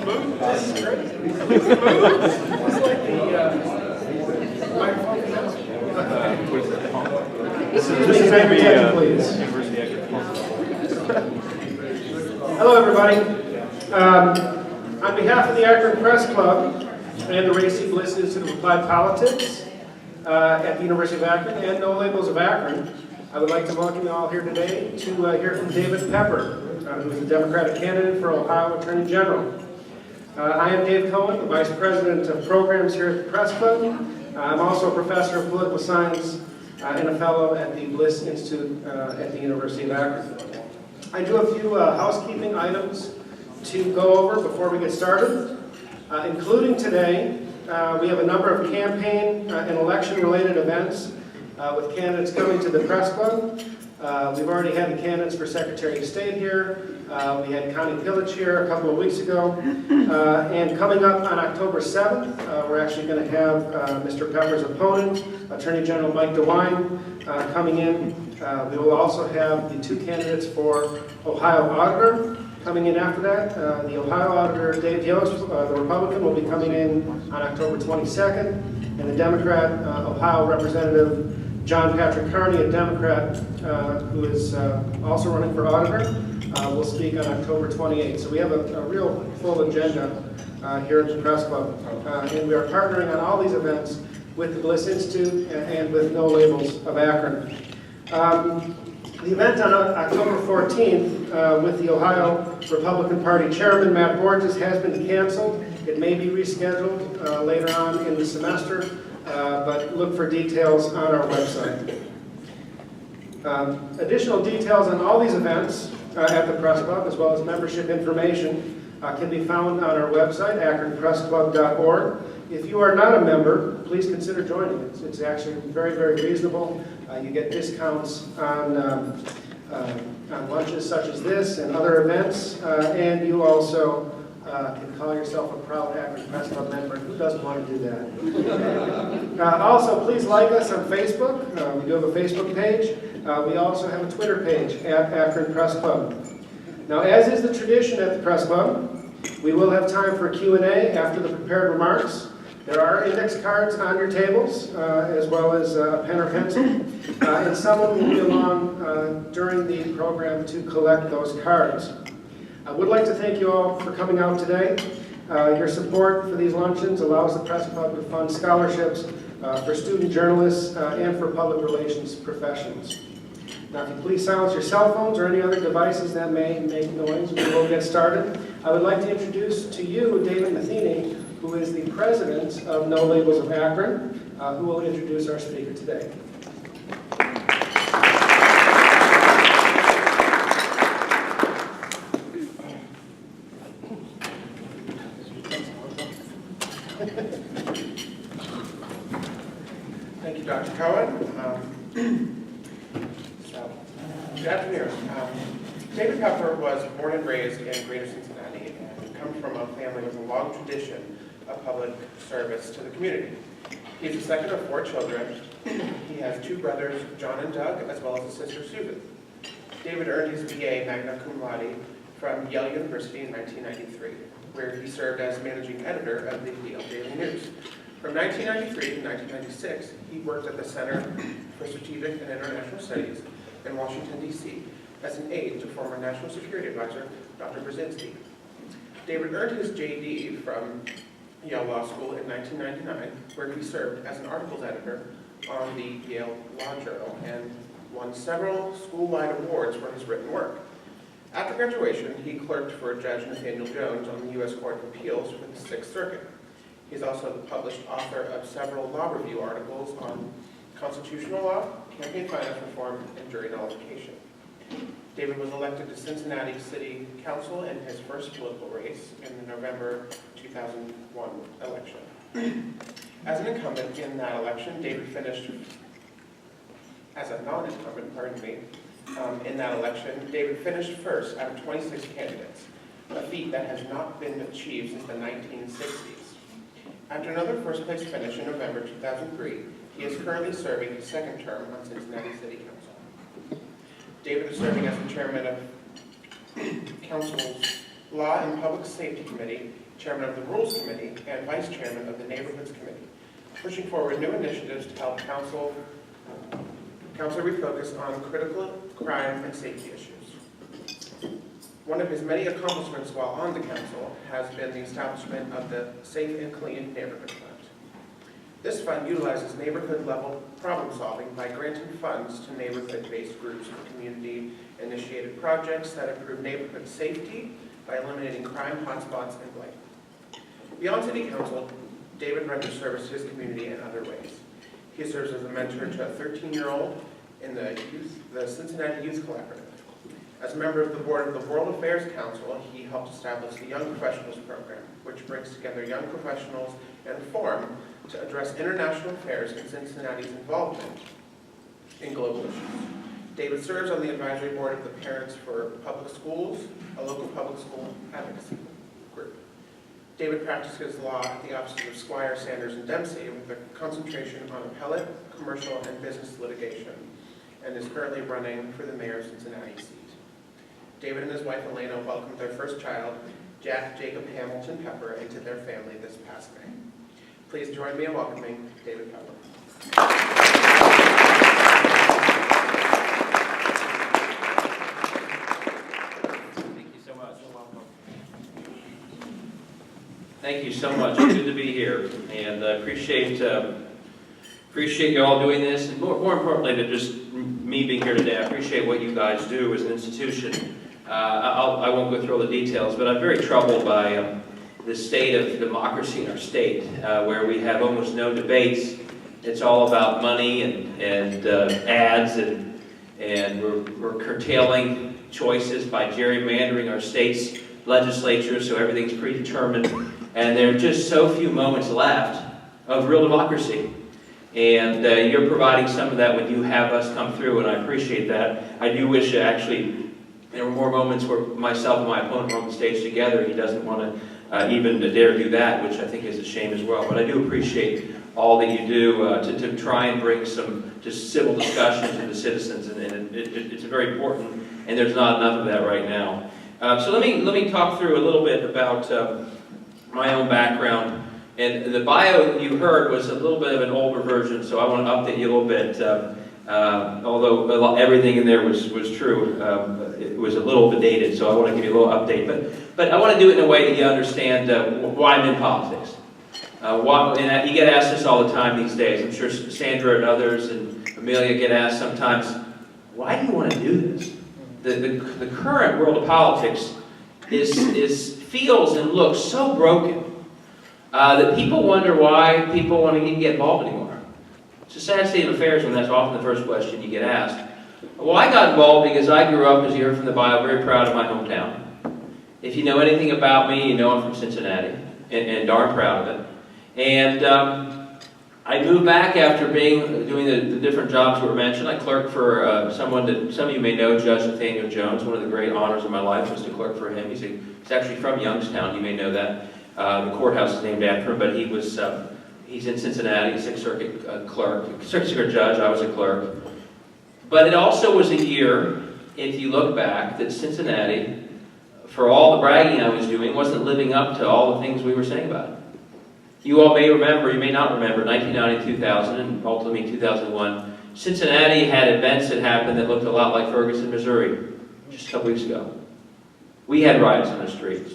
smooth. This is great. It's like the microphone. This is pay attention, please. University Akron. Hello, everybody. On behalf of the Akron Press Club and the Ray C. Bliss Institute of Applied Politics at the University of Akron and No Labels of Akron, I would like to welcome you all here today to hear from David Pepper, who is the Democratic candidate for Ohio Attorney General. I am Dave Cohen, the Vice President of Programs here at the Press Club. I'm also a professor of political science and a fellow at the Bliss Institute at the University of Akron. I do a few housekeeping items to go over before we get started, including today, we have a number of campaign and election-related events with candidates coming to the Press Club. We've already had the candidates for Secretary of State here. We had Connie Pillage here a couple of weeks ago. And coming up on October 7th, we're actually going to have Mr. Pepper's opponent, Attorney General Mike DeWine, coming in. We will also have the two candidates for Ohio Auditor coming in after that. The Ohio Auditor, Dave Yost, the Republican, will be coming in on October 22nd. And the Democrat, Ohio Representative John Patrick Carney, a Democrat who is also running for auditor, will speak on October 28th. So we have a real full agenda here at the Press Club. And we are partnering on all these events with the Bliss Institute and with No Labels of Akron. The event on October 14th with the Ohio Republican Party Chairman, Matt Borges, has been canceled. It may be rescheduled later on in the semester. But look for details on our website. Additional details on all these events at the Press Club, as well as membership information, can be found on our website, akronpressclub.org. If you are not a member, please consider joining. It's actually very, very reasonable. You get discounts on lunches such as this and other events, and you also can call yourself a proud Akron Press Club member. Who doesn't want to do that? Also, please like us on Facebook. We do have a Facebook page. We also have a Twitter page at Akron Press Club. Now, as is the tradition at the Press Club, we will have time for Q&A after the prepared remarks. There are index cards on your tables, as well as a pen or pencil. And someone will be along during the program to collect those cards. I would like to thank you all for coming out today. Your support for these luncheons allows the Press Club to fund scholarships for student journalists and for public relations professionals. Now, if you please silence your cell phones or any other devices that may make noise, we will get started. I would like to introduce to you David Matheny, who is the president of No Labels of Akron, who will introduce our speaker today. Thank you, Dr. Cohen. Good afternoon. David Pepper was born and raised in Greater Cincinnati and comes from a family with a long tradition of public service to the community. He's the second of 4 children. He has 2 brothers, John and Doug, as well as a sister, Susan. David earned his BA magna cum laude from Yale University in 1993, where he served as managing editor of the Yale Daily News. From 1993 to 1996, he worked at the Center for Strategic and International Studies in Washington, D.C., as an aide to former National Security Advisor, Dr. Brzezinski. David earned his J.D. from Yale Law School in 1999, where he served as an articles editor on the Yale Law Journal and won several school-wide awards for his written work. After graduation, he clerked for Judge Nathaniel Jones on the U.S. Court of Appeals for the Sixth Circuit. He's also the published author of several law review articles on constitutional law, campaign finance reform, and jury nullification. David was elected to Cincinnati City Council in his first political race in the November 2001 election. As an incumbent in that election, David finished as a non-incumbent, in that election, David finished first out of 26 candidates, a feat that has not been achieved since the 1960s. After another first-place finish in November 2003, he is currently serving his second term on Cincinnati City Council. David is serving as the chairman of Council's Law and Public Safety Committee, Chairman of the Rules Committee, and Vice Chairman of the Neighborhoods Committee, pushing forward new initiatives to help council refocus on critical crime and safety issues. One of his many accomplishments while on the council has been the establishment of the Safe and Clean Neighborhood Fund. This fund utilizes neighborhood-level problem-solving by granting funds to neighborhood-based groups for community-initiated projects that improve neighborhood safety by eliminating crime hotspots and blight. Beyond City Council, David renders service to his community in other ways. He serves as a mentor to a 13-year-old in the Cincinnati Youth Collaborative. As a member of the board of the World Affairs Council, he helped establish the Young Professionals Program, which brings together young professionals and forum to address international affairs and Cincinnati's involvement in global issues. David serves on the advisory board of the Parents for Public Schools, a local public school advocacy group. David practices law at the offices of Squire, Sanders, and Dempsey with a concentration on appellate, commercial, and business litigation, and is currently running for the mayor of Cincinnati seat. David and his wife Elena welcomed their first child, Jacob Hamilton Pepper, into their family this past May. Please join me in welcoming David Pepper. Thank you so much. Thank you so much. It's good to be here, and I appreciate you all doing this, and more importantly than just me being here today, I appreciate what you guys do as an institution. I won't go through all the details, but I'm very troubled by the state of democracy in our state, where we have almost no debates. It's all about money and ads, and we're curtailing choices by gerrymandering our state's legislature, so everything's predetermined. And there are just so few moments left of real democracy. And you're providing some of that when you have us come through, and I appreciate that. I do wish actually there were more moments where myself and my opponent were on the stage together. He doesn't want to even dare do that, which I think is a shame as well. But I do appreciate all that you do to try and bring some just civil discussion to the citizens, and it's very important, and there's not enough of that right now. So let me talk through a little bit about my own background. And the bio you heard was a little bit of an older version, so I want to update you a little bit. Although everything in there was true, it was a little bit dated, so I want to give you a little update. But I want to do it in a way that you understand why I'm in politics. And you get asked this all the time these days. I'm sure Sandra and others and Amelia get asked sometimes, why do you want to do this? The current world of politics feels and looks so broken that people wonder why people want to even get involved anymore. It's a sad state of affairs when that's often the first question you get asked. Well, I got involved because I grew up, as you heard from the bio, very proud of my hometown. If you know anything about me, you know I'm from Cincinnati, and darn proud of it. And I moved back after doing the different jobs that were mentioned. I clerked for someone that some of you may know, Judge Nathaniel Jones. One of the great honors of my life was to clerk for him. He's actually from Youngstown, you may know that. The courthouse is named after him, but he's in Cincinnati, Sixth Circuit clerk, Sixth Circuit judge. I was a clerk. But it also was a year, if you look back, that Cincinnati, for all the bragging I was doing, wasn't living up to all the things we were saying about it. You all may remember, you may not remember, 1990, 2000, and ultimately 2001, Cincinnati had events that happened that looked a lot like Ferguson, Missouri, just a couple weeks ago. We had riots on the streets.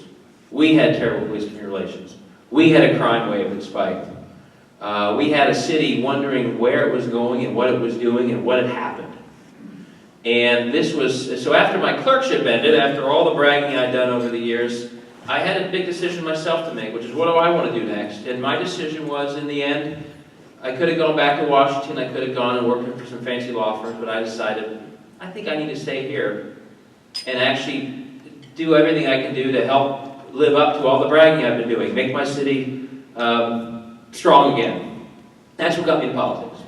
We had terrible police relations. We had a crime wave that spiked. We had a city wondering where it was going and what it was doing and what had happened. And this was, so after my clerkship ended, after all the bragging I'd done over the years, I had a big decision myself to make, which is what do I want to do next? And my decision was, in the end, I could have gone back to Washington, I could have gone and worked for some fancy law firms, but I decided, I think I need to stay here and actually do everything I can do to help live up to all the bragging I've been doing, make my city strong again. That's what got me into politics.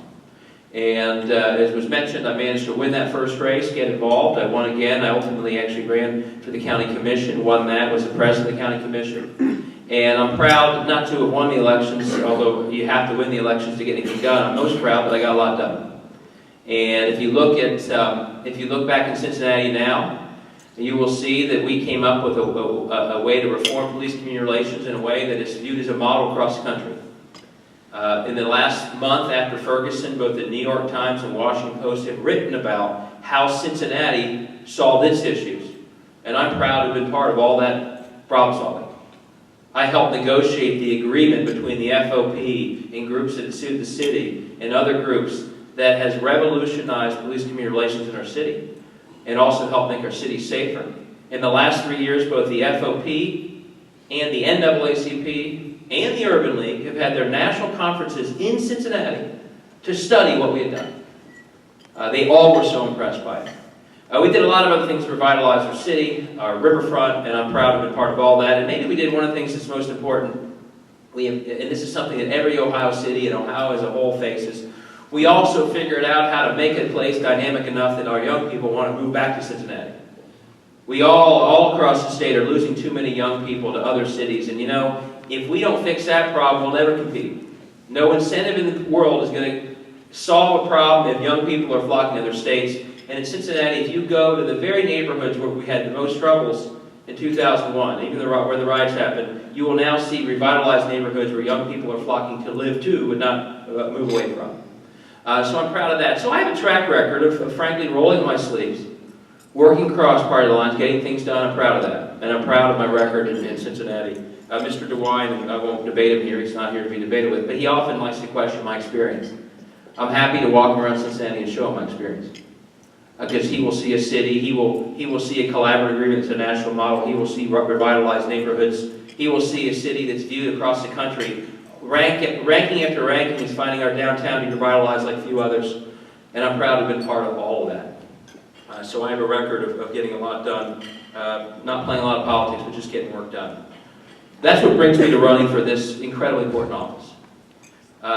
And as was mentioned, I managed to win that first race, get involved. I won again. I ultimately actually ran for the county commission, won that, was the president of the county commission. And I'm proud not to have won the elections, although you have to win the elections to get anything done. I'm most proud that I got a lot done. And if you look back in Cincinnati now, You will see that we came up with a way to reform police-community relations in a way that is viewed as a model across the country. In the last month after Ferguson, both the New York Times and Washington Post have written about how Cincinnati solved its issues. And I'm proud to have been part of all that problem solving. I helped negotiate the agreement between the FOP and groups that sued the city and other groups that has revolutionized police-community relations in our city and also helped make our city safer. In the last 3 years, both the FOP and the NAACP and the Urban League have had their national conferences in Cincinnati to study what we had done. They all were so impressed by it. We did a lot of other things to revitalize our city, our riverfront, and I'm proud to have been part of all that. And maybe we did one of the things that's most important. And this is something that every Ohio city and Ohio as a whole faces. We also figured out how to make a place dynamic enough that our young people want to move back to Cincinnati. We all across the state are losing too many young people to other cities. And you know, if we don't fix that problem, we'll never compete. No incentive in the world is going to solve a problem if young people are flocking to other states. And in Cincinnati, if you go to the very neighborhoods where we had the most troubles in 2001, even where the riots happened, you will now see revitalized neighborhoods where young people are flocking to live to and not move away from. So I'm proud of that. So I have a track record of frankly, rolling my sleeves, working across party lines, getting things done. I'm proud of that. And I'm proud of my record in Cincinnati. Mr. DeWine, I won't debate him here. He's not here to be debated with. But he often likes to question my experience. I'm happy to walk around Cincinnati and show him my experience. Because he will see a city, he will see a collaborative agreement that's a national model, he will see revitalized neighborhoods, he will see a city that's viewed across the country. Ranking after ranking is finding our downtown to be revitalized like few others, and I'm proud to have been part of all of that. So I have a record of getting a lot done, not playing a lot of politics, but just getting work done. That's what brings me to running for this incredibly important office.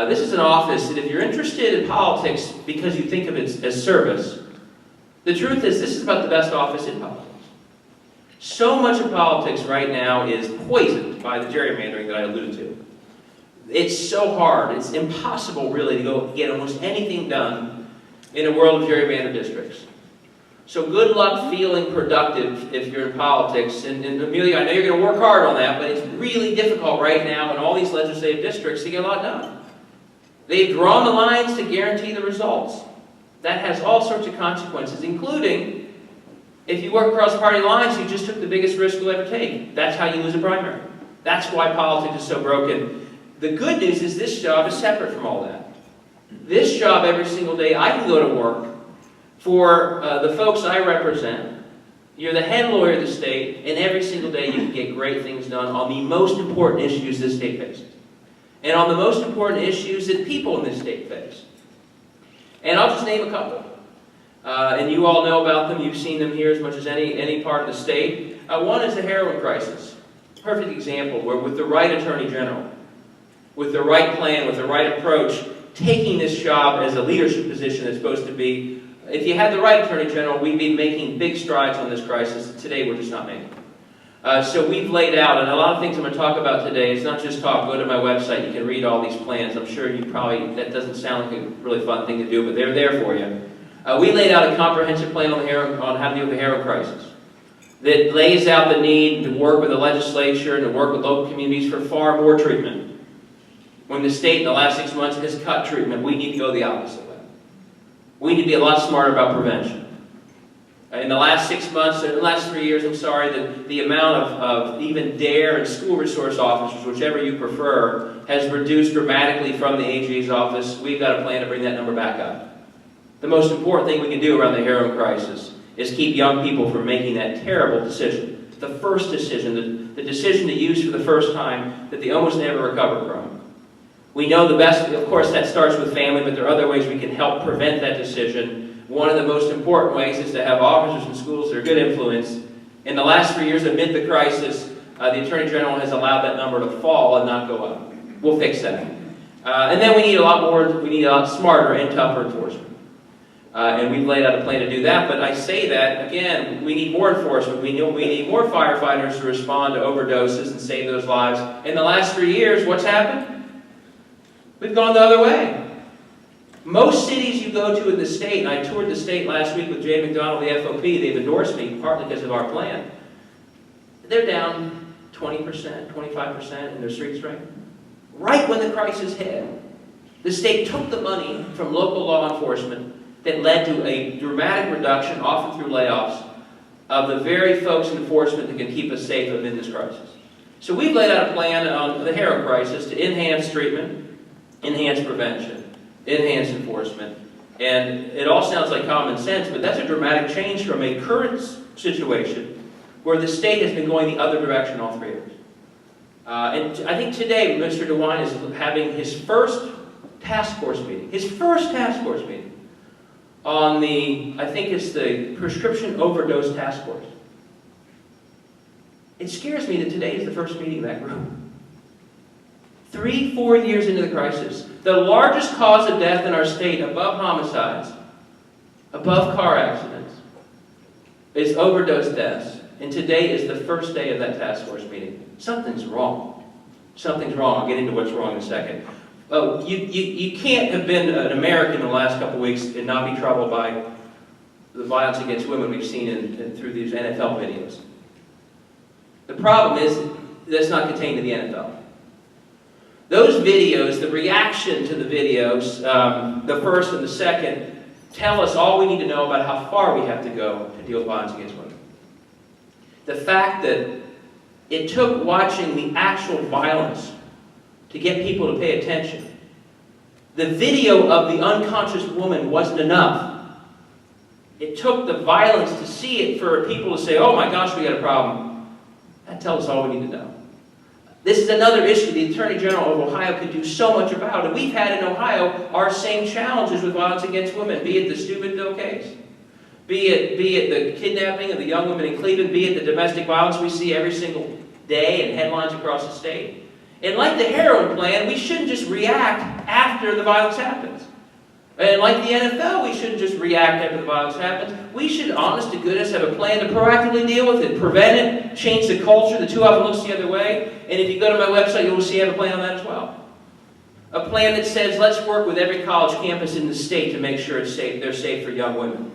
This is an office that if you're interested in politics because you think of it as service, the truth is, this is about the best office in politics. So much of politics right now is poisoned by the gerrymandering that I alluded to. It's so hard, it's impossible really to go get almost anything done in a world of gerrymandered districts. So good luck feeling productive if you're in politics. And Amelia, I know you're going to work hard on that, but it's really difficult right now in all these legislative districts to get a lot done. They've drawn the lines to guarantee the results. That has all sorts of consequences, including if you work across party lines, you just took the biggest risk you'll ever take. That's how you lose a primary. That's why politics is so broken. The good news is this job is separate from all that. This job every single day, I can go to work for the folks I represent. You're the head lawyer of the state, and every single day you can get great things done on the most important issues this state faces. And on the most important issues that people in this state face. And I'll just name a couple. And you all know about them. You've seen them here as much as any part of the state. One is the heroin crisis. Perfect example where with the right attorney general, with the right plan, with the right approach, taking this job as a leadership position that's supposed to be, if you had the right attorney general, we'd be making big strides on this crisis. Today we're just not making. So we've laid out, and a lot of things I'm going to talk about today, it's not just talk, go to my website, you can read all these plans. I'm sure you probably, that doesn't sound like a really fun thing to do, but they're there for you. We laid out a comprehensive plan on how to deal with the heroin crisis that lays out the need to work with the legislature and to work with local communities for far more treatment. When the state in the last 6 months has cut treatment, we need to go the opposite way. We need to be a lot smarter about prevention. In the last 6 months, or the last 3 years, I'm sorry, the amount of even DARE and school resource officers, whichever you prefer, has reduced dramatically from the AG's office. We've got a plan to bring that number back up. The most important thing we can do around the heroin crisis is keep young people from making that terrible decision. The first decision, the decision to use for the first time that they almost never recover from. We know the best, of course, that starts with family, but there are other ways we can help prevent that decision. One of the most important ways is to have officers in schools that are good influence. In the last 3 years amid the crisis, the Attorney General has allowed that number to fall and not go up. We'll fix that. And then we need a lot smarter and tougher enforcement. And we've laid out a plan to do that, but I say that, again, we need more enforcement. We need more firefighters to respond to overdoses and save those lives. In the last 3 years, what's happened? We've gone the other way. Most cities you go to in the state, and I toured the state last week with Jay McDonald, the FOP, they've endorsed me partly because of our plan. They're down 20%, 25% in their street strength. Right when the crisis hit, the state took the money from local law enforcement that led to a dramatic reduction, often through layoffs, of the very folks in enforcement that can keep us safe amid this crisis. So we've laid out a plan on the heroin crisis to enhance treatment, enhance prevention, enhance enforcement, and it all sounds like common sense, but that's a dramatic change from a current situation where the state has been going the other direction all 3 years. And I think today Mr. DeWine is having his first task force meeting, on the, I think it's the Prescription Overdose Task Force. It scares me that today is the first meeting of that group. 3-4 years into the crisis, the largest cause of death in our state, above homicides, above car accidents, is overdose deaths. And today is the first day of that task force meeting. Something's wrong. Something's wrong. I'll get into what's wrong in a second. Oh, you can't have been an American in the last couple of weeks and not be troubled by the violence against women we've seen through these NFL videos. The problem is that's not contained to the NFL. Those videos, the reaction to the videos, the first and the second, tell us all we need to know about how far we have to go to deal with violence against women. The fact that it took watching the actual violence to get people to pay attention. The video of the unconscious woman wasn't enough. It took the violence to see it for people to say, oh my gosh, we got a problem. That tells us all we need to know. This is another issue the Attorney General of Ohio could do so much about. And we've had in Ohio our same challenges with violence against women, be it the Steubenville case, be it the kidnapping of the young women in Cleveland, be it the domestic violence we see every single day in headlines across the state. And like the heroin plan, we shouldn't just react after the violence happens. And like the NFL, we shouldn't just react after the violence happens. We should, honest to goodness, have a plan to proactively deal with it, prevent it, change the culture that too often looks the other way. And if you go to my website, you'll see I have a plan on that as well. A plan that says, let's work with every college campus in the state to make sure it's safe, they're safe for young women.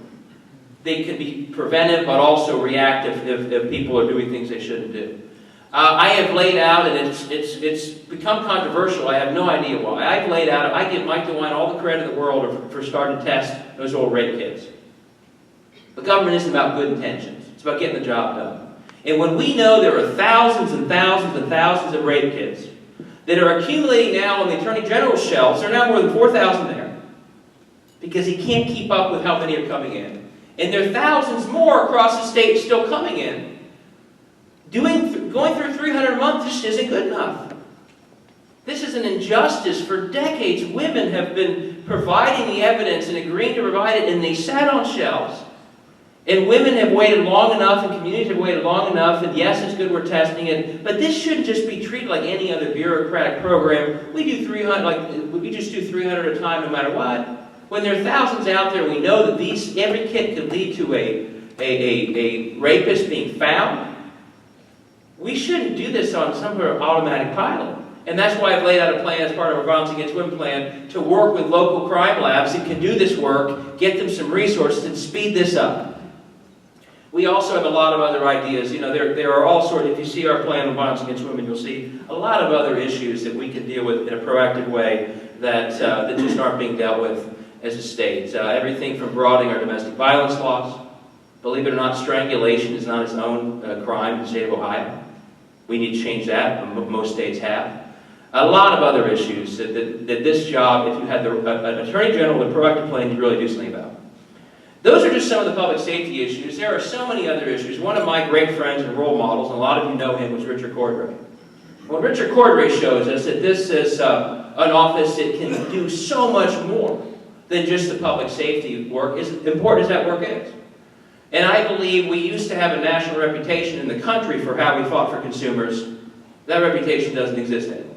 They can be preventive, but also reactive if people are doing things they shouldn't do. I have laid out, and it's become controversial, I have no idea why. I've laid out, I give Mike DeWine all the credit in the world for starting to test those old rape kits. The government isn't about good intentions. It's about getting the job done. And when we know there are thousands and thousands and thousands of rape kits that are accumulating now on the Attorney General's shelves, there are now more than 4,000 there, because he can't keep up with how many are coming in. And there are thousands more across the state still coming in. Going through 300 a month just isn't good enough. This is an injustice. For decades, women have been providing the evidence and agreeing to provide it, and they sat on shelves. And women have waited long enough, and communities have waited long enough, and yes, it's good we're testing it, but this shouldn't just be treated like any other bureaucratic program. We do 300, we just do 300 at a time no matter what. When there are thousands out there, we know that every kit could lead to a rapist being found. We shouldn't do this on some sort of automatic pilot. And that's why I've laid out a plan as part of our Violence Against Women plan to work with local crime labs that can do this work, get them some resources, and speed this up. We also have a lot of other ideas. You know, there are all sorts, if you see our plan on violence against women, you'll see a lot of other issues that we can deal with in a proactive way that just aren't being dealt with as a state. Everything from broadening our domestic violence laws. Believe it or not, strangulation is not its own crime in the state of Ohio. We need to change that. Most states have. A lot of other issues that this job, if you had an Attorney General with a proactive plan, you'd really do something about. Those are just some of the public safety issues. There are so many other issues. One of my great friends and role models, and a lot of you know him, was Richard Cordray. Well, Richard Cordray shows us that this is an office that can do so much more than just the public safety work, as important as that work is. And I believe we used to have a national reputation in the country for how we fought for consumers. That reputation doesn't exist anymore.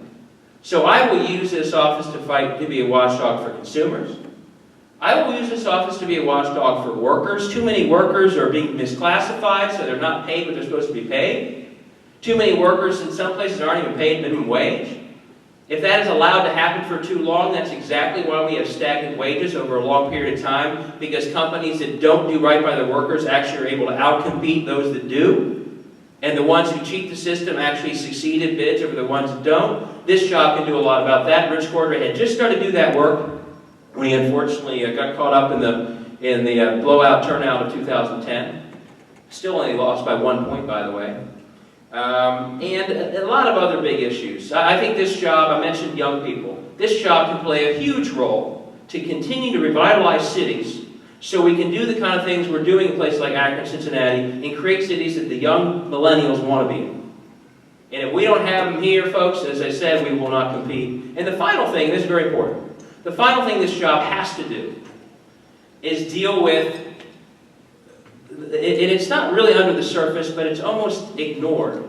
So I will use this office to be a watchdog for consumers. I will use this office to be a watchdog for workers. Too many workers are being misclassified, so they're not paid what they're supposed to be paid. Too many workers in some places aren't even paid minimum wage. If that is allowed to happen for too long, that's exactly why we have stagnant wages over a long period of time, because companies that don't do right by their workers actually are able to outcompete those that do. And the ones who cheat the system actually succeed in bids over the ones that don't. This job can do a lot about that. Rich Corder had just started to do that work when he unfortunately got caught up in the blowout turnout of 2010. Still only lost by 1 point, by the way. And a lot of other big issues. I think this job, I mentioned young people, this job can play a huge role to continue to revitalize cities so we can do the kind of things we're doing in places like Akron, Cincinnati, and create cities that the young millennials want to be in. And if we don't have them here, folks, as I said, we will not compete. And the final thing, this is very important, the final thing this job has to do is deal with, and it's not really under the surface, but it's almost ignored,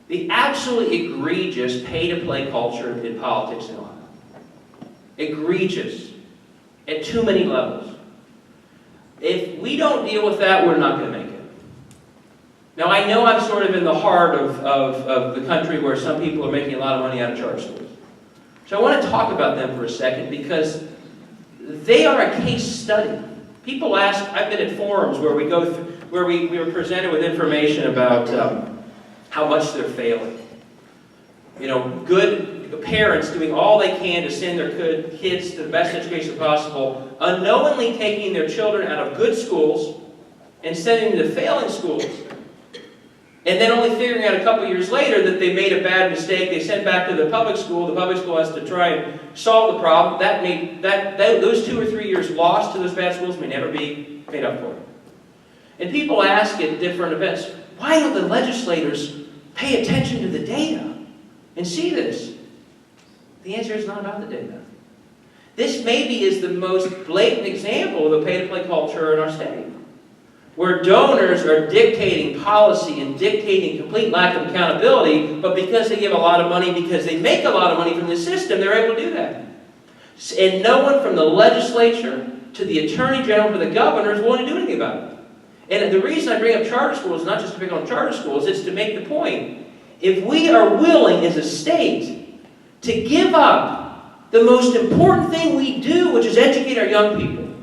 the absolutely egregious pay-to-play culture in politics in Ohio. Egregious. At too many levels. If we don't deal with that, we're not going to make it. Now, I know I'm sort of in the heart of the country where some people are making a lot of money out of charter schools. So I want to talk about them for a second because they are a case study. People ask, I've been at forums where we go through, where we were presented with information about how much they're failing. You know, good parents doing all they can to send their kids to the best education possible, unknowingly taking their children out of good schools and sending them to failing schools. And then only figuring out a couple years later that they made a bad mistake, they sent back to the public school has to try and solve the problem. Those 2 or 3 years lost to those bad schools may never be made up for. And people ask at different events, why don't the legislators pay attention to the data and see this? The answer is not about the data. This maybe is the most blatant example of a pay-to-play culture in our state, where donors are dictating policy and dictating complete lack of accountability, but because they give a lot of money, because they make a lot of money from the system, they're able to do that. And no one from the legislature to the attorney general to the governor is willing to do anything about it. And the reason I bring up charter schools is not just to pick on charter schools, it's to make the point. If we are willing as a state to give up the most important thing we do, which is educate our young people,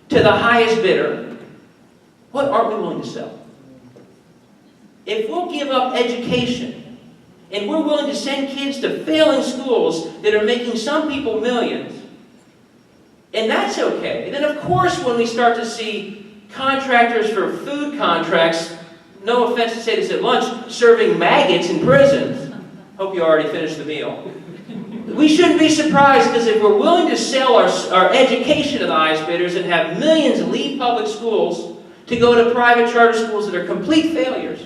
to the highest bidder, what aren't we willing to sell? If we'll give up education, and we're willing to send kids to failing schools that are making some people millions, and that's okay, then of course when we start to see contractors for food contracts, no offense to say this at lunch, serving maggots in prisons, hope you already finished the meal, we shouldn't be surprised, because if we're willing to sell our education to the highest bidders and have millions leave public schools to go to private charter schools that are complete failures,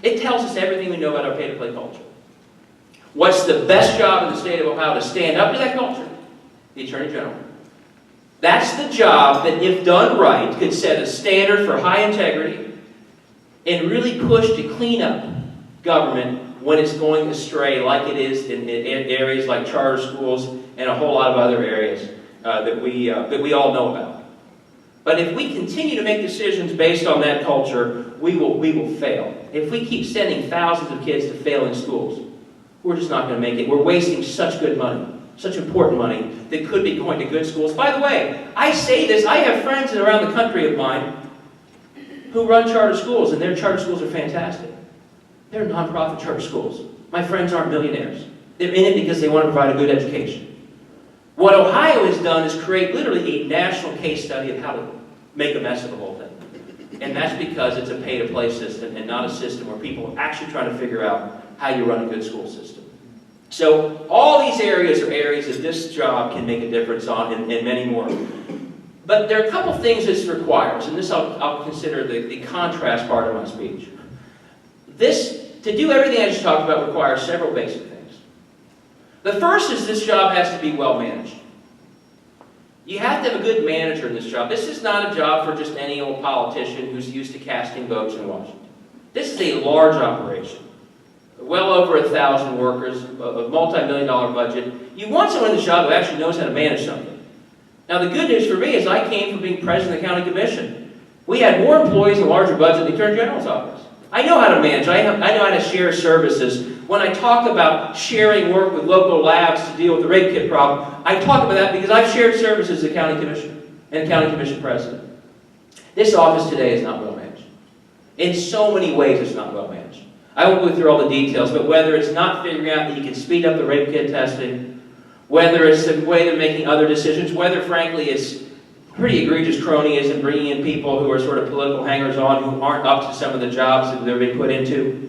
it tells us everything we know about our pay-to-play culture. What's the best job in the state of Ohio to stand up to that culture? The Attorney General. That's the job that, if done right, could set a standard for high integrity and really push to clean up government when it's going astray, like it is in areas like charter schools and a whole lot of other areas that we all know about. But if we continue to make decisions based on that culture, we will fail. If we keep sending thousands of kids to failing schools, we're just not going to make it. We're wasting such good money, such important money that could be going to good schools. By the way, I say this, I have friends around the country of mine who run charter schools, and their charter schools are fantastic. They're nonprofit charter schools. My friends aren't millionaires. They're in it because they want to provide a good education. What Ohio has done is create literally a national case study of how to make a mess of the whole thing. And that's because it's a pay-to-play system and not a system where people are actually trying to figure out how you run a good school system. So all these areas are areas that this job can make a difference on, and many more. But there are a couple things this requires, and this I'll consider the contrast part of my speech. To do everything I just talked about requires several basic things. The first is this job has to be well managed. You have to have a good manager in this job. This is not a job for just any old politician who's used to casting votes in Washington. This is a large operation. Well over 1,000 workers, a multi-million-dollar budget. You want someone in this job who actually knows how to manage something. Now the good news for me is I came from being president of the county commission. We had more employees and a larger budget than the Attorney General's office. I know how to manage. I know how to share services when I talk about sharing work with local labs to deal with the rape kit problem, I talk about that because I've shared services as a county commissioner and county commission president. This office today is not well managed. In so many ways, it's not well managed. I won't go through all the details, but whether it's not figuring out that you can speed up the rape kit testing, whether it's the way they're making other decisions, whether, frankly, it's pretty egregious cronyism, bringing in people who are sort of political hangers-on who aren't up to some of the jobs that they've been put into.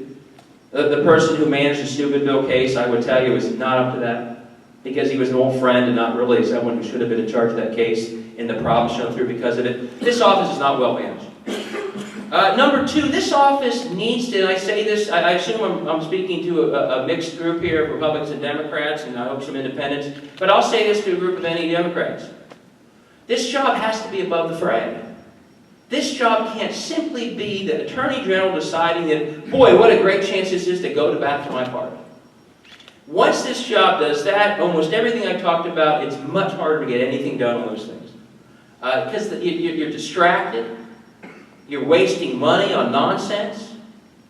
The person who managed the Steubenville case, I would tell you, is not up to that because he was an old friend and not really someone who should have been in charge of that case, and the problems shown through because of it. This office is not well managed. Number two, this office needs to, and I say this, I assume I'm speaking to a mixed group here of Republicans and Democrats, and I hope some independents, but I'll say this to a group of any Democrats. This job has to be above the fray. This job can't simply be the Attorney General deciding that, boy, what a great chance this is to go to bat for my party. Once this job does that, almost everything I talked about, it's much harder to get anything done on those things. Because you're distracted, you're wasting money on nonsense,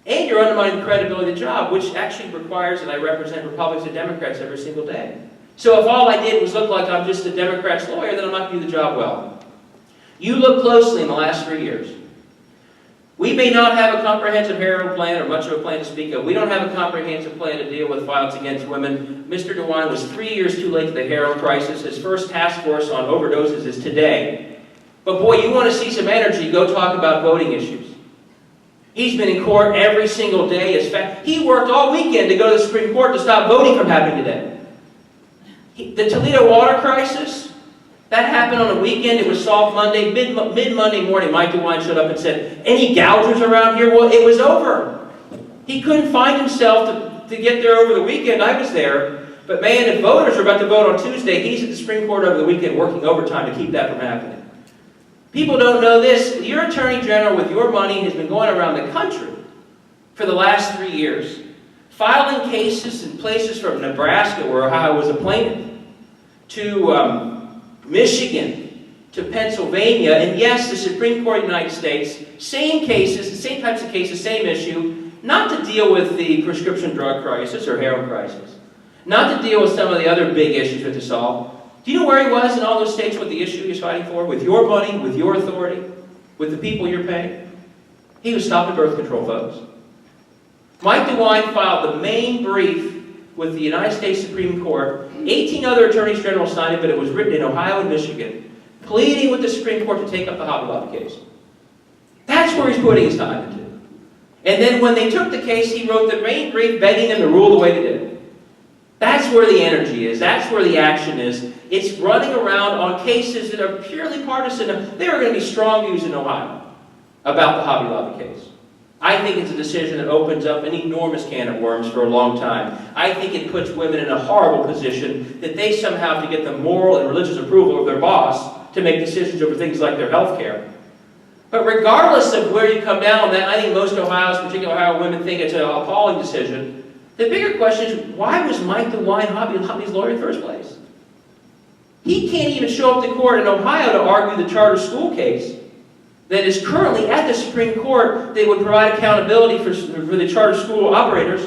and you're undermining the credibility of the job, which actually requires that I represent Republicans and Democrats every single day. So if all I did was look like I'm just a Democrat's lawyer, then I'm not going to do the job well. You look closely in the last 3 years. We may not have a comprehensive heroin plan or much of a plan to speak of. We don't have a comprehensive plan to deal with violence against women. Mr. DeWine was 3 years too late to the heroin crisis. His first task force on overdoses is today. But boy, you want to see some energy, go talk about voting issues. He's been in court every single day. He worked all weekend to go to the Supreme Court to stop voting from happening today. The Toledo water crisis, that happened on a weekend. It was solved Monday. Mid-Monday morning, Mike DeWine showed up and said, any gougers around here? Well, it was over. He couldn't find himself to get there over the weekend. I was there. But man, if voters are about to vote on Tuesday, he's at the Supreme Court over the weekend working overtime to keep that from happening. People don't know this. Your Attorney General with your money has been going around the country for the last 3 years, filing cases in places from Nebraska, where I was a plaintiff, to Michigan, to Pennsylvania, and yes, the Supreme Court of the United States, same cases, the same types of cases, same issue, not to deal with the prescription drug crisis or heroin crisis, not to deal with some of the other big issues we have to solve. Do you know where he was in all those states with the issue he was fighting for? With your money, with your authority, with the people you're paying? He was stopping birth control, folks. Mike DeWine filed the main brief with the United States Supreme Court. 18 other attorneys general signed it, but it was written in Ohio and Michigan, pleading with the Supreme Court to take up the Hobby Lobby case. That's where he's putting his time into. And then when they took the case, he wrote the main brief begging them to rule the way they did. That's where the energy is. That's where the action is. It's running around on cases that are purely partisan. There are going to be strong views in Ohio about the Hobby Lobby case. I think it's a decision that opens up an enormous can of worms for a long time. I think it puts women in a horrible position that they somehow have to get the moral and religious approval of their boss to make decisions over things like their health care. But regardless of where you come down on that, I think most Ohioans, particularly Ohio women, think it's an appalling decision. The bigger question is, why was Mike DeWine Hobby's lawyer in the first place? He can't even show up to court in Ohio to argue the charter school case that is currently at the Supreme Court that would provide accountability for the charter school operators.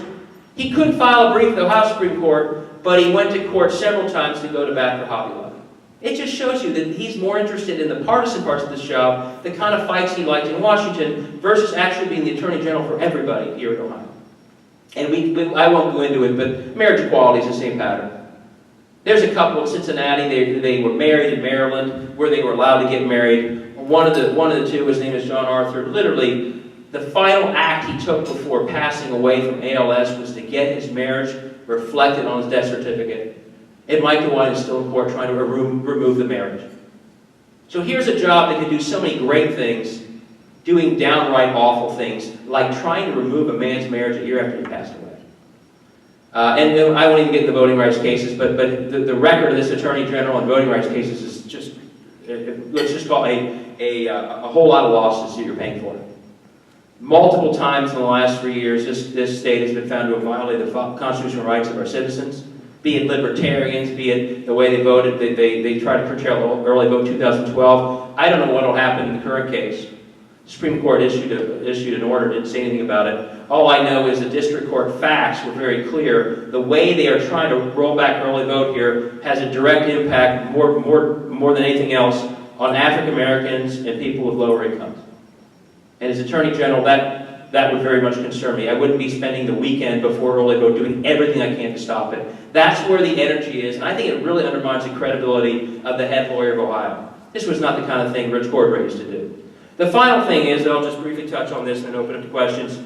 He couldn't file a brief at the Ohio Supreme Court, but he went to court several times to go to bat for Hobby Lobby. It just shows you that he's more interested in the partisan parts of this job, the kind of fights he liked in Washington, versus actually being the Attorney General for everybody here in Ohio. And I won't go into it, but marriage equality is the same pattern. There's a couple in Cincinnati, they were married in Maryland, where they were allowed to get married. One of the two, his name is John Arthur, literally, the final act he took before passing away from ALS was to get his marriage reflected on his death certificate. And Mike DeWine is still in court trying to remove the marriage. So here's a job that can do so many great things, doing downright awful things, like trying to remove a man's marriage a year after he passed away. And I won't even get into the voting rights cases, but the record of this Attorney General on voting rights cases is just, let's just call it a whole lot of losses that you're paying for. Multiple times in the last 3 years, this state has been found to have violated the constitutional rights of our citizens, be it libertarians, be it the way they voted, they tried to curtail early vote 2012. I don't know what will happen in the current case. The Supreme Court issued an order, didn't say anything about it. All I know is the district court facts were very clear. The way they are trying to roll back early vote here has a direct impact, more than anything else, on African Americans and people with lower incomes. And as Attorney General, that would very much concern me. I wouldn't be spending the weekend before early vote doing everything I can to stop it. That's where the energy is, and I think it really undermines the credibility of the head lawyer of Ohio. This was not the kind of thing Rich Cordray used to do. The final thing is, and I'll just briefly touch on this and then open up to questions,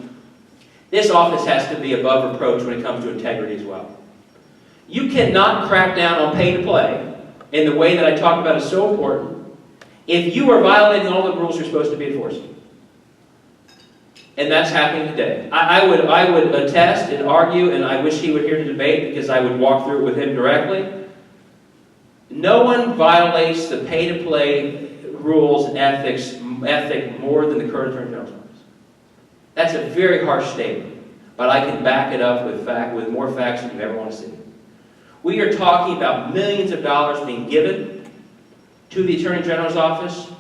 this office has to be above reproach when it comes to integrity as well. You cannot crack down on pay to play in the way that I talk about is so important if you are violating all the rules you're supposed to be enforcing. And that's happening today. I would attest and argue, and I wish he were here to debate because I would walk through it with him directly. No one violates the pay-to-play rules and ethic more than the current Attorney General's office. That's a very harsh statement, but I can back it up with more facts than you ever want to see. We are talking about millions of dollars being given to the Attorney General's office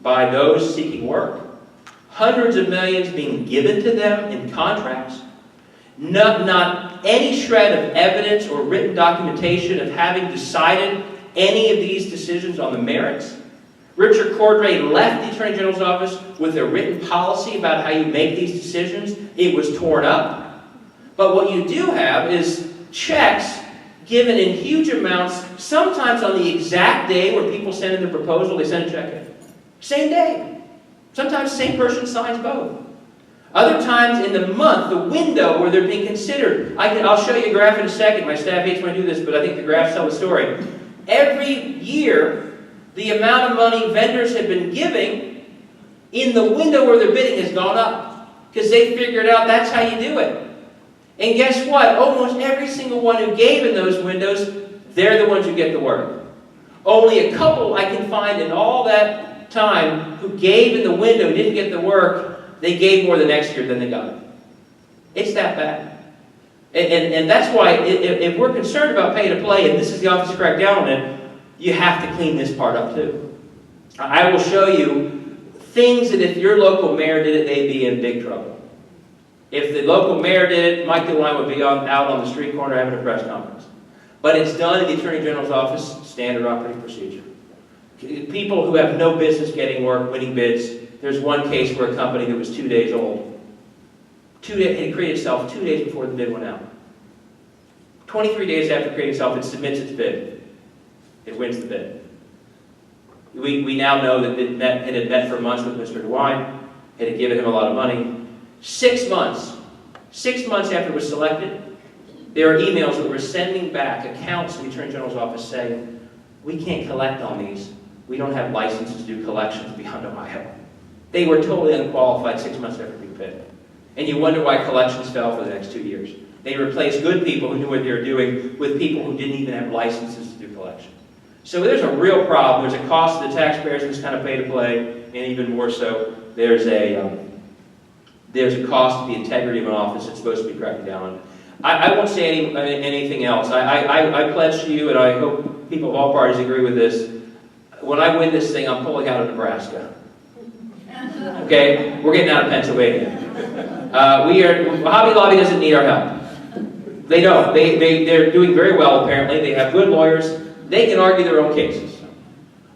by those seeking work. Hundreds of millions being given to them in contracts. Not any shred of evidence or written documentation of having decided any of these decisions on the merits. Richard Cordray left the Attorney General's office with a written policy about how you make these decisions. It was torn up. But what you do have is checks given in huge amounts, sometimes on the exact day where people send in the proposal, they send a check in. Same day. Sometimes the same person signs both. Other times in the month, the window where they're being considered. I'll show you a graph in a second. My staff hates when I do this, but I think the graphs tell the story. Every year, the amount of money vendors have been giving in the window where they're bidding has gone up. Because they figured out that's how you do it. And guess what? Almost every single one who gave in those windows, they're the ones who get the work. Only a couple I can find in all that time who gave in the window didn't get the work, they gave more the next year than they got. It's that bad. And that's why if we're concerned about pay to play, and this is the office to crack down on it, you have to clean this part up too. I will show you things that if your local mayor did it, they'd be in big trouble. If the local mayor did it, Mike DeWine would be out on the street corner having a press conference. But it's done in the Attorney General's office, standard operating procedure. People who have no business getting work, winning bids. There's one case where a company that was 2 days old. It created itself 2 days before the bid went out. 23 days after creating itself, it submits its bid. It wins the bid. We now know that it had met for months with Mr. DeWine. It had given him a lot of money. 6 months after it was selected, there are emails that were sending back accounts to the Attorney General's office saying, we can't collect on these. We don't have licenses to do collections beyond Ohio. They were totally unqualified 6 months after being bid. And you wonder why collections fell for the next 2 years. They replaced good people who knew what they were doing with people who didn't even have licenses to do collections. So there's a real problem. There's a cost to the taxpayers in this kind of pay to play, and even more so, there's a cost to the integrity of an office that's supposed to be cracking down on. I won't say anything else. I pledge to you, and I hope people of all parties agree with this, when I win this thing, I'm pulling out of Nebraska. Okay? We're getting out of Pennsylvania. Hobby Lobby doesn't need our help. They don't. They're doing very well, apparently. They have good lawyers. They can argue their own cases.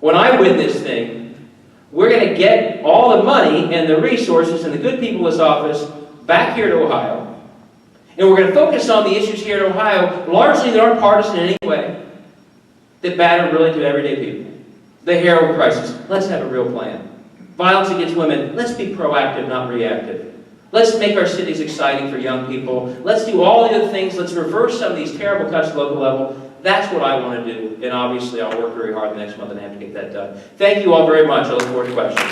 When I win this thing, we're going to get all the money and the resources and the good people in this office back here to Ohio. And we're going to focus on the issues here in Ohio, largely that aren't partisan in any way, that matter really to everyday people. The heroin crisis, let's have a real plan. Violence against women, let's be proactive, not reactive. Let's make our cities exciting for young people. Let's do all the other things. Let's reverse some of these terrible cuts at local level. That's what I want to do. And obviously, I'll work very hard the next month and have to get that done. Thank you all very much. I look forward to questions.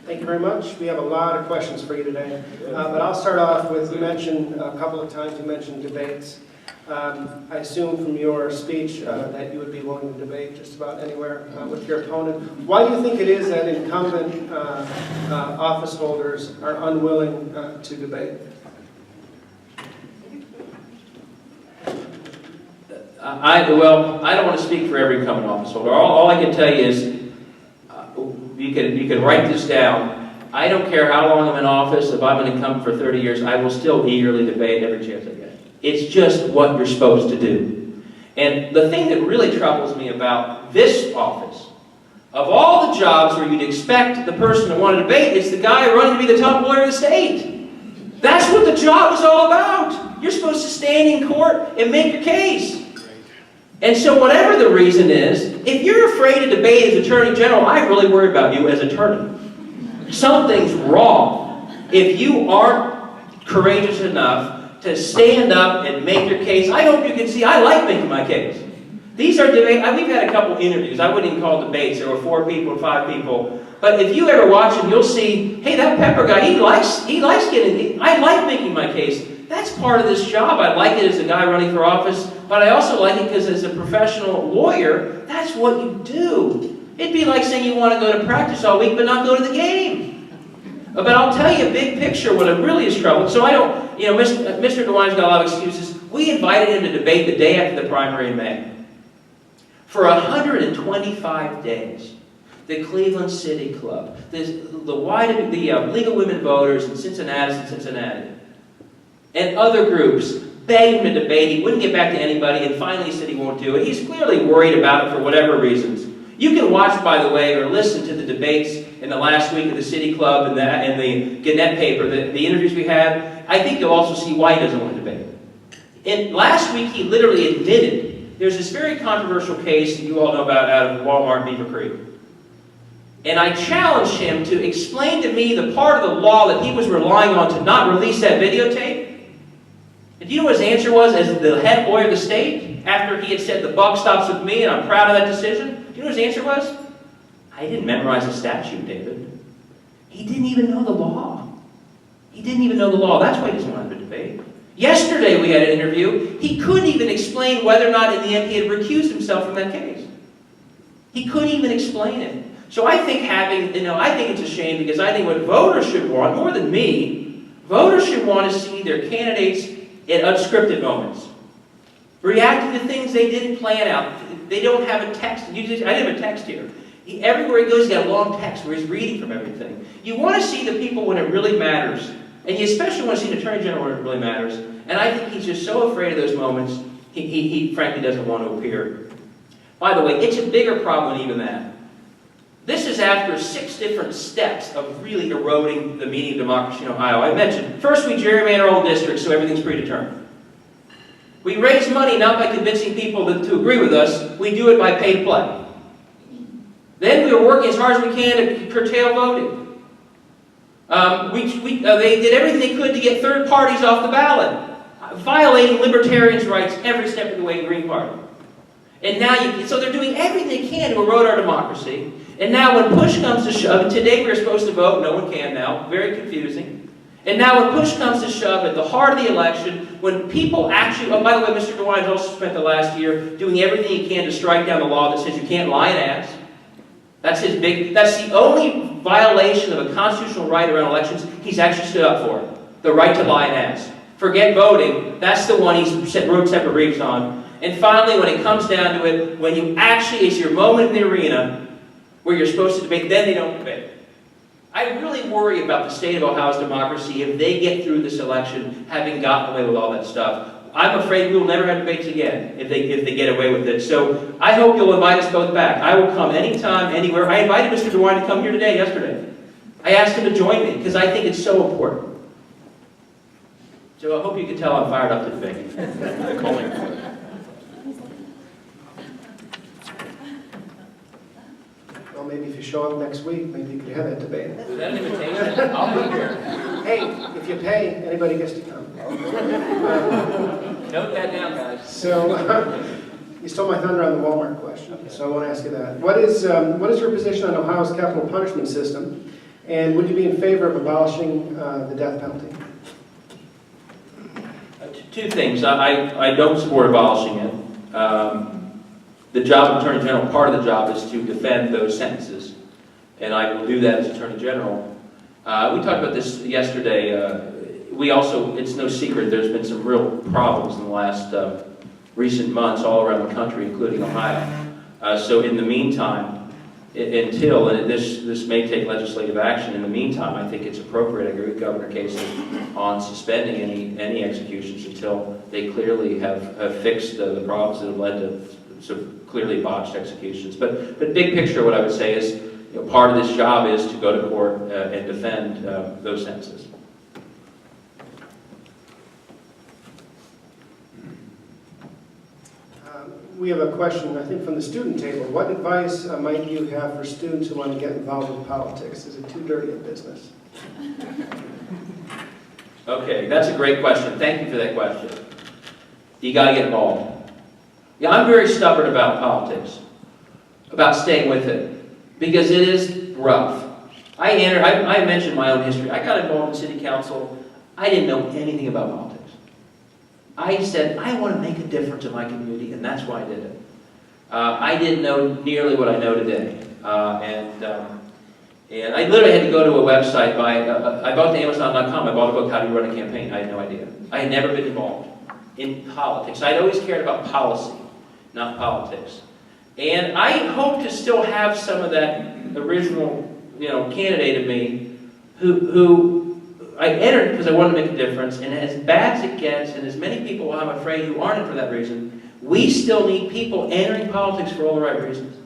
Thank you very much. We have a lot of questions for you today. But I'll start off with, you mentioned a couple of times, you mentioned debates. I assume from your speech that you would be willing to debate just about anywhere with your opponent. Why do you think it is that incumbent office holders are unwilling to debate? I don't want to speak for every incumbent office holder. All I can tell you is, you can write this down. I don't care how long I'm in office. If I'm an incumbent for 30 years, I will still eagerly debate every chance I get. It's just what you're supposed to do. And the thing that really troubles me about this office, of all the jobs where you'd expect the person to want to debate, it's the guy running to be the top lawyer of the state. That's what the job is all about. You're supposed to stand in court and make your case. And so whatever the reason is, if you're afraid to debate as Attorney General, I really worry about you as attorney. Something's wrong if you aren't courageous enough to stand up and make your case. I hope you can see I like making my case. These are debates. We've had a couple interviews. I wouldn't even call it debates. There were 4 people, 5 people. But if you ever watch them, you'll see, hey, that Pepper guy, I like making my case. That's part of this job. I like it as a guy running for office, but I also like it because as a professional lawyer, that's what you do. It'd be like saying you want to go to practice all week but not go to the game. But I'll tell you a big picture when it really is trouble. So I don't, Mr. DeWine's got a lot of excuses. We invited him to debate the day after the primary in May. For 125 days, the Cleveland City Club, the League of Women Voters in Cincinnati, and other groups begged him to debate. He wouldn't get back to anybody, and finally he said he won't do it. He's clearly worried about it for whatever reasons. You can watch, by the way, or listen to the debates in the last week of the City Club and the Gannett paper, the interviews we had. I think you'll also see why he doesn't want to debate. And last week he literally admitted there's this very controversial case that you all know about out of Walmart in Beaver Creek. And I challenged him to explain to me the part of the law that he was relying on to not release that videotape. And do you know what his answer was as the head lawyer of the state? After he had said, the buck stops with me and I'm proud of that decision. Do you know what his answer was? I didn't memorize the statute, David. He didn't even know the law. He didn't even know the law. That's why he doesn't want to debate. Yesterday we had an interview. He couldn't even explain whether or not in the end he had recused himself from that case. He couldn't even explain it. So I think I think it's a shame because I think what voters should want, more than me, voters should want to see their candidates in unscripted moments. Reacting to things they didn't plan out. They don't have a text. I didn't have a text here. Everywhere he goes, he's got a long text where he's reading from everything. You want to see the people when it really matters. And you especially want to see an Attorney General when it really matters. And I think he's just so afraid of those moments, he frankly doesn't want to appear. By the way, it's a bigger problem than even that. This is after 6 different steps of really eroding the meaning of democracy in Ohio. I mentioned, first we gerrymander all districts so everything's predetermined. We raise money not by convincing people to agree with us, we do it by pay to play. Then we were working as hard as we can to curtail voting. They did everything they could to get third parties off the ballot, violating libertarians' rights every step of the way in the Green Party. And now, so they're doing everything they can to erode our democracy. And now when push comes to shove, today we were supposed to vote, no one can now, very confusing. And now when push comes to shove at the heart of the election, when people actually, oh, by the way, Mr. DeWine also spent the last year doing everything he can to strike down the law that says you can't lie and ask. That's the only violation of a constitutional right around elections he's actually stood up for. The right to lie and ask. Forget voting, that's the one he's wrote separate briefs on. And finally, when it comes down to it, when you actually, it's your moment in the arena where you're supposed to debate, then they don't debate. I really worry about the state of Ohio's democracy if they get through this election having gotten away with all that stuff. I'm afraid we will never have debates again if they get away with it. So I hope you'll invite us both back. I will come anytime, anywhere. I invited Mr. DeWine to come here yesterday. I asked him to join me because I think it's so important. So I hope you can tell I'm fired up to debate. Well, maybe if you show up next week, maybe you could have that debate. Is that an invitation? I'll be here. Hey, if you pay, anybody gets to come. Note that down, guys. So, you stole my thunder on the Walmart question, so I want to ask you that. What is your position on Ohio's capital punishment system, and would you be in favor of abolishing the death penalty? 2 things. I don't support abolishing it. The job of Attorney General, part of the job is to defend those sentences, and I will do that as Attorney General. We talked about this yesterday. It's no secret there's been some real problems in the last recent months all around the country, including Ohio. So in the meantime, until, and this may take legislative action, in the meantime, I think it's appropriate, I agree with Governor Casey, on suspending any executions until they clearly have fixed the problems that have led to sort of clearly botched executions. But big picture, what I would say is, part of this job is to go to court and defend those sentences. We have a question, I think, from the student table. What advice might you have for students who want to get involved in politics? Is it too dirty a business? Okay, that's a great question. Thank you for that question. You got to get involved. Yeah, I'm very stubborn about politics, about staying with it, because it is rough. I mentioned my own history. I got involved in city council. I didn't know anything about politics. I said, I want to make a difference in my community, and that's why I did it. I didn't know nearly what I know today. And I literally had to go to a website, I bought the Amazon.com, I bought a book, How Do You Run a Campaign? I had no idea. I had never been involved in politics. I'd always cared about policy, not politics. And I hope to still have some of that original, candidate of me who I entered because I wanted to make a difference, and as bad as it gets, and as many people, I'm afraid, who aren't in for that reason, we still need people entering politics for all the right reasons.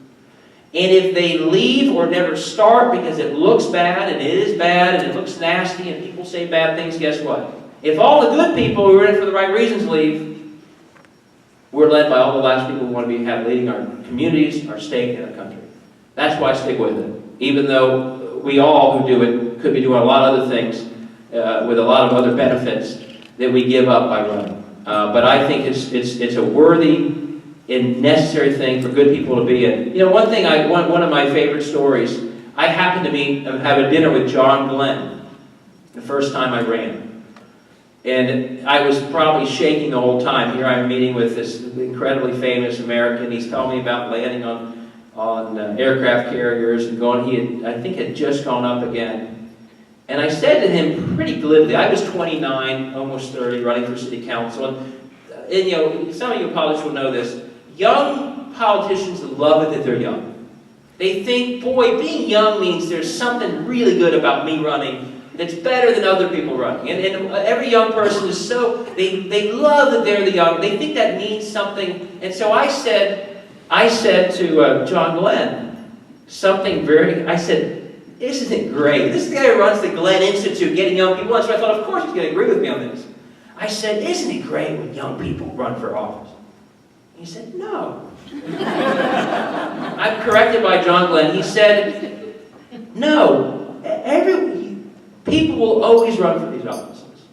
And if they leave or never start because it looks bad, and it is bad, and it looks nasty, and people say bad things, guess what? If all the good people who are in for the right reasons leave, we're led by all the last people who want to have leading our communities, our state, and our country. That's why I stick with it. Even though we all who do it could be doing a lot of other things, with a lot of other benefits that we give up by running. But I think it's a worthy and necessary thing for good people to be in. One thing, one of my favorite stories, I happened to have a dinner with John Glenn the first time I ran. And I was probably shaking the whole time. Here I am meeting with this incredibly famous American. He's telling me about landing on aircraft carriers and going, I think had just gone up again. And I said to him pretty glibly, I was 29, almost 30, running for city council. And some of you politicians will know this. Young politicians love it that they're young. They think, boy, being young means there's something really good about me running that's better than other people running. And every young person is they love that they're the young. They think that means something. And so I said to John Glenn I said, isn't it great? This is the guy who runs the Glenn Institute, getting young people. So I thought, of course he's going to agree with me on this. I said, isn't it great when young people run for office? He said, no. I'm corrected by John Glenn. He said, no. People will always run for these offices.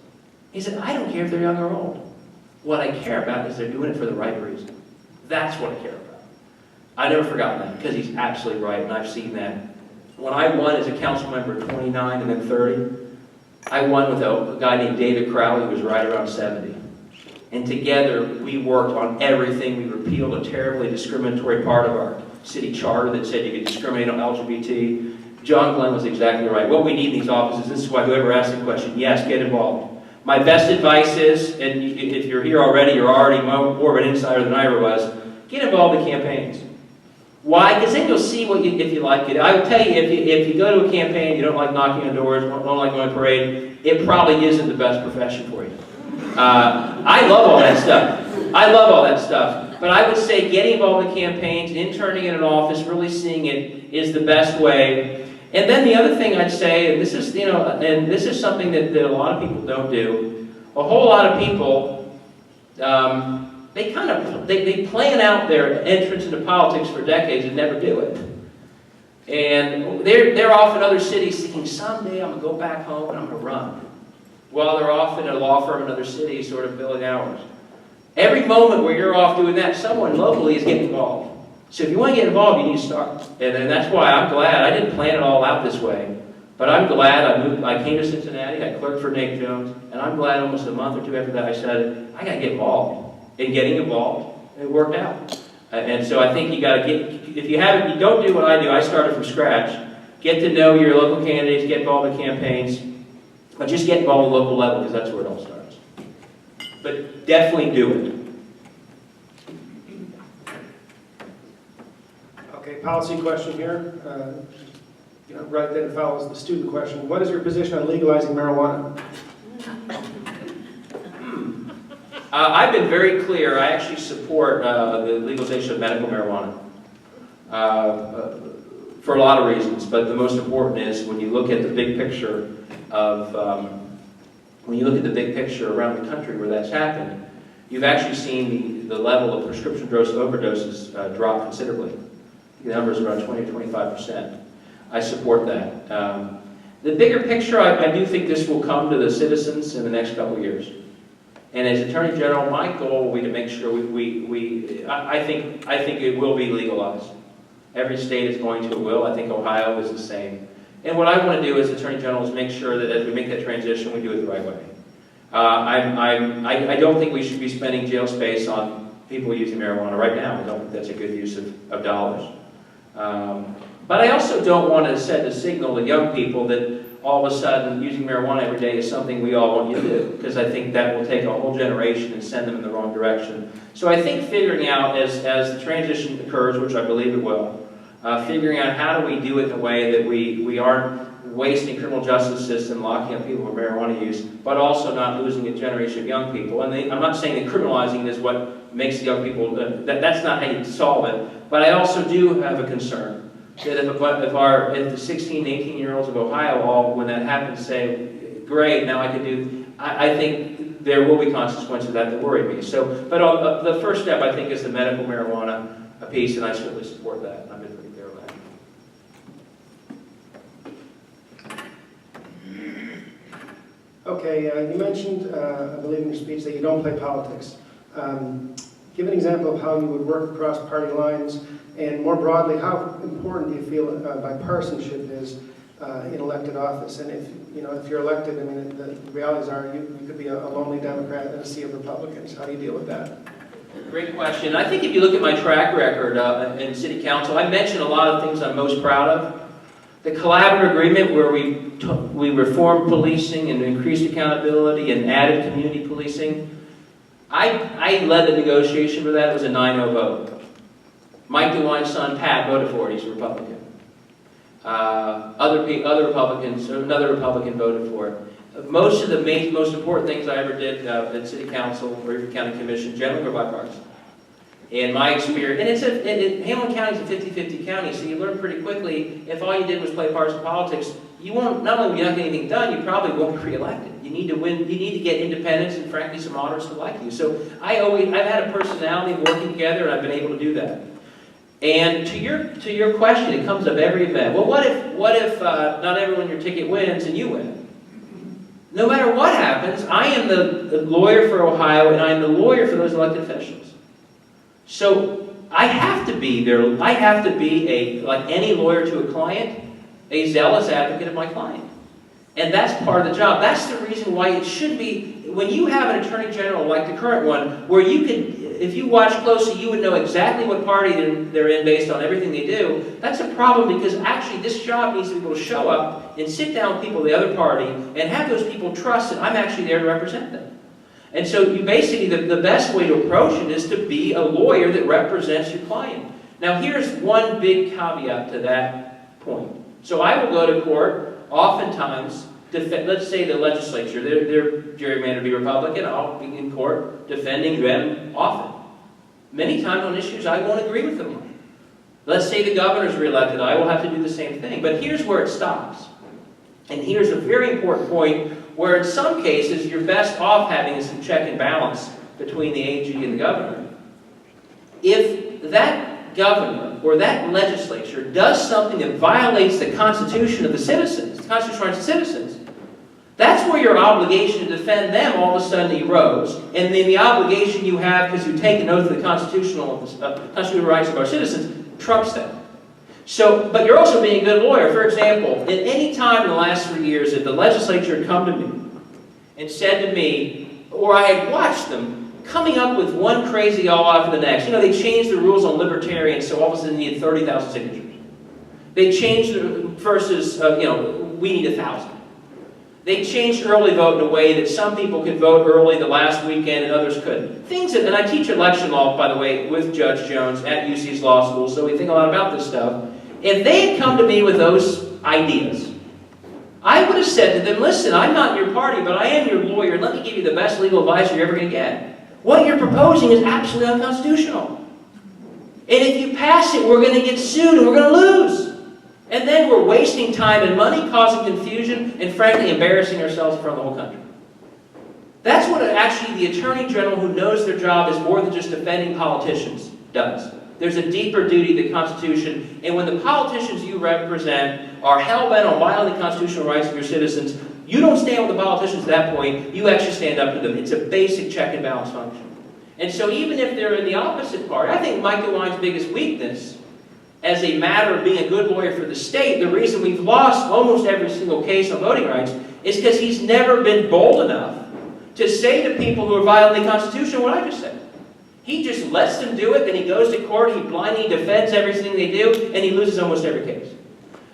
He said, I don't care if they're young or old. What I care about is they're doing it for the right reason. That's what I care about. I never forgotten that, because he's absolutely right, and I've seen that. When I won as a council member at 29 and then 30, I won with a guy named David Crowley who was right around 70. And together we worked on everything. We repealed a terribly discriminatory part of our city charter that said you could discriminate on LGBT. John Glenn was exactly right. What we need in these offices, this is why whoever asked the question, yes, get involved. My best advice is, and if you're here already, you're already more of an insider than I ever was, get involved in campaigns. Why? Because then you'll see if you like it. I would tell you, if you go to a campaign, you don't like knocking on doors, don't like going to a parade, it probably isn't the best profession for you. I love all that stuff. But I would say getting involved in campaigns, interning in an office, really seeing it is the best way. And then the other thing I'd say, and this is something that a lot of people don't do. A whole lot of people, they plan out their entrance into politics for decades and never do it. And they're off in other cities thinking, someday I'm going to go back home and I'm going to run. While they're off in a law firm in another city sort of billing hours. Every moment where you're off doing that, someone locally is getting involved. So if you want to get involved, you need to start. And that's why I'm glad. I didn't plan it all out this way. But I'm glad I came to Cincinnati, I clerked for Nate Jones, and I'm glad almost a month or two after that I said, I got to get involved. And getting involved, it worked out. And so I think you got to if you don't do what I do, I started from scratch. Get to know your local candidates, get involved in campaigns, but just get involved at the local level because that's where it all starts. But definitely do it. policy question here. Right then follows the student question. What is your position on legalizing marijuana? I've been very clear. I actually support the legalization of medical marijuana for a lot of reasons, but the most important is when you look at the big picture of around the country where that's happened, you've actually seen the level of prescription drug overdoses drop considerably. The number is around 20 to 25%. I support that. The bigger picture, I do think this will come to the citizens in the next couple of years. And as Attorney General, my goal will be to make sure I think it will be legalized. Every state is going to, it will. I think Ohio is the same. And what I want to do as Attorney General is make sure that as we make that transition, we do it the right way. I don't think we should be spending jail space on people using marijuana right now. I don't think that's a good use of dollars. But I also don't want to send a signal to young people that all of a sudden using marijuana every day is something we all want you to do, because I think that will take a whole generation and send them in the wrong direction. So I think figuring out as the transition occurs, which I believe it will, figuring out how do we do it in a way that we aren't wasting criminal justice system, locking up people for marijuana use, but also not losing a generation of young people. And I'm not saying that criminalizing is what makes the young people, that's not how you solve it, but I also do have a concern that if the 16, 18-year-olds of Ohio all, when that happens, say, great, now I can do, I think there will be consequences of that worry me. So, but the first step, I think, is the medical marijuana piece, and I certainly support that. I've been pretty clear on that. Okay, you mentioned, I believe in your speech, that you don't play politics. Give an example of how you would work across party lines, and more broadly, how important do you feel bipartisanship is in elected office? And if you're elected, I mean, the realities are you could be a lonely Democrat and a sea of Republicans. How do you deal with that? Great question. I think if you look at my track record in City Council, I mentioned a lot of things I'm most proud of. The collaborative agreement where we reformed policing and increased accountability and added community policing. I led the negotiation for that. It was a 9-0 vote. Mike DeWine's son, Pat, voted for it. He's a Republican. Other Republicans, another Republican voted for it. Most of the most important things I ever did at City Council or even County Commission generally were bipartisan. In my experience, and Hamilton County is a 50-50 county, so you learn pretty quickly if all you did was play partisan politics, you won't, not only will you not get anything done, you probably won't be re-elected. You need to win, you need to get independents and frankly some moderates to like you. So I've had a personality of working together and I've been able to do that. And to your question, it comes up every event. Well, what if not everyone in your ticket wins and you win? No matter what happens, I am the lawyer for Ohio and I am the lawyer for those elected officials. So I have to be there. I have to be like any lawyer to a client, a zealous advocate of my client. And that's part of the job. That's the reason why it should be, when you have an attorney general like the current one, where you can, if you watch closely, you would know exactly what party they're in based on everything they do. That's a problem because actually this job needs to be able to show up and sit down with people of the other party and have those people trust that I'm actually there to represent them. And so you basically, the best way to approach it is to be a lawyer that represents your client. Now here's one big caveat to that point. So I will go to court, oftentimes, let's say the legislature, they're gerrymandered to be Republican, I'll be in court defending them often. Many times on issues I won't agree with them on. Let's say the governor's reelected, I will have to do the same thing. But here's where it stops. And here's a very important point where in some cases you're best off having some check and balance between the AG and the governor. If that governor or that legislature does something that violates the Constitution of the citizens, the Constitutional rights of citizens, that's where your obligation to defend them all of a sudden erodes, and then the obligation you have because you take an oath of the constitutional rights of our citizens trumps that. So, but you're also being a good lawyer. For example, at any time in the last 3 years that the legislature had come to me and said to me, or I had watched them coming up with one crazy all after the next. You know, they changed the rules on libertarians, so all of a sudden they needed 30,000 signatures. They changed the versus, we need 1,000. They changed early vote in a way that some people could vote early the last weekend and others couldn't. Things that, and I teach election law, by the way, with Judge Jones at UC's law school, so we think a lot about this stuff. If they had come to me with those ideas, I would have said to them, listen, I'm not in your party, but I am your lawyer. Let me give you the best legal advice you're ever going to get. What you're proposing is absolutely unconstitutional. And if you pass it, we're going to get sued and we're going to lose. And then we're wasting time and money, causing confusion, and frankly embarrassing ourselves in front of the whole country. That's what actually the Attorney General who knows their job is more than just defending politicians does. There's a deeper duty to the Constitution, and when the politicians you represent are hell-bent on violating constitutional rights of your citizens, you don't stand with the politicians at that point, you actually stand up to them. It's a basic check and balance function. And so even if they're in the opposite party, I think Mike DeWine's biggest weakness as a matter of being a good lawyer for the state, the reason we've lost almost every single case on voting rights is because he's never been bold enough to say to people who are violating the Constitution what I just said. He just lets them do it, then he goes to court, he blindly defends everything they do, and he loses almost every case.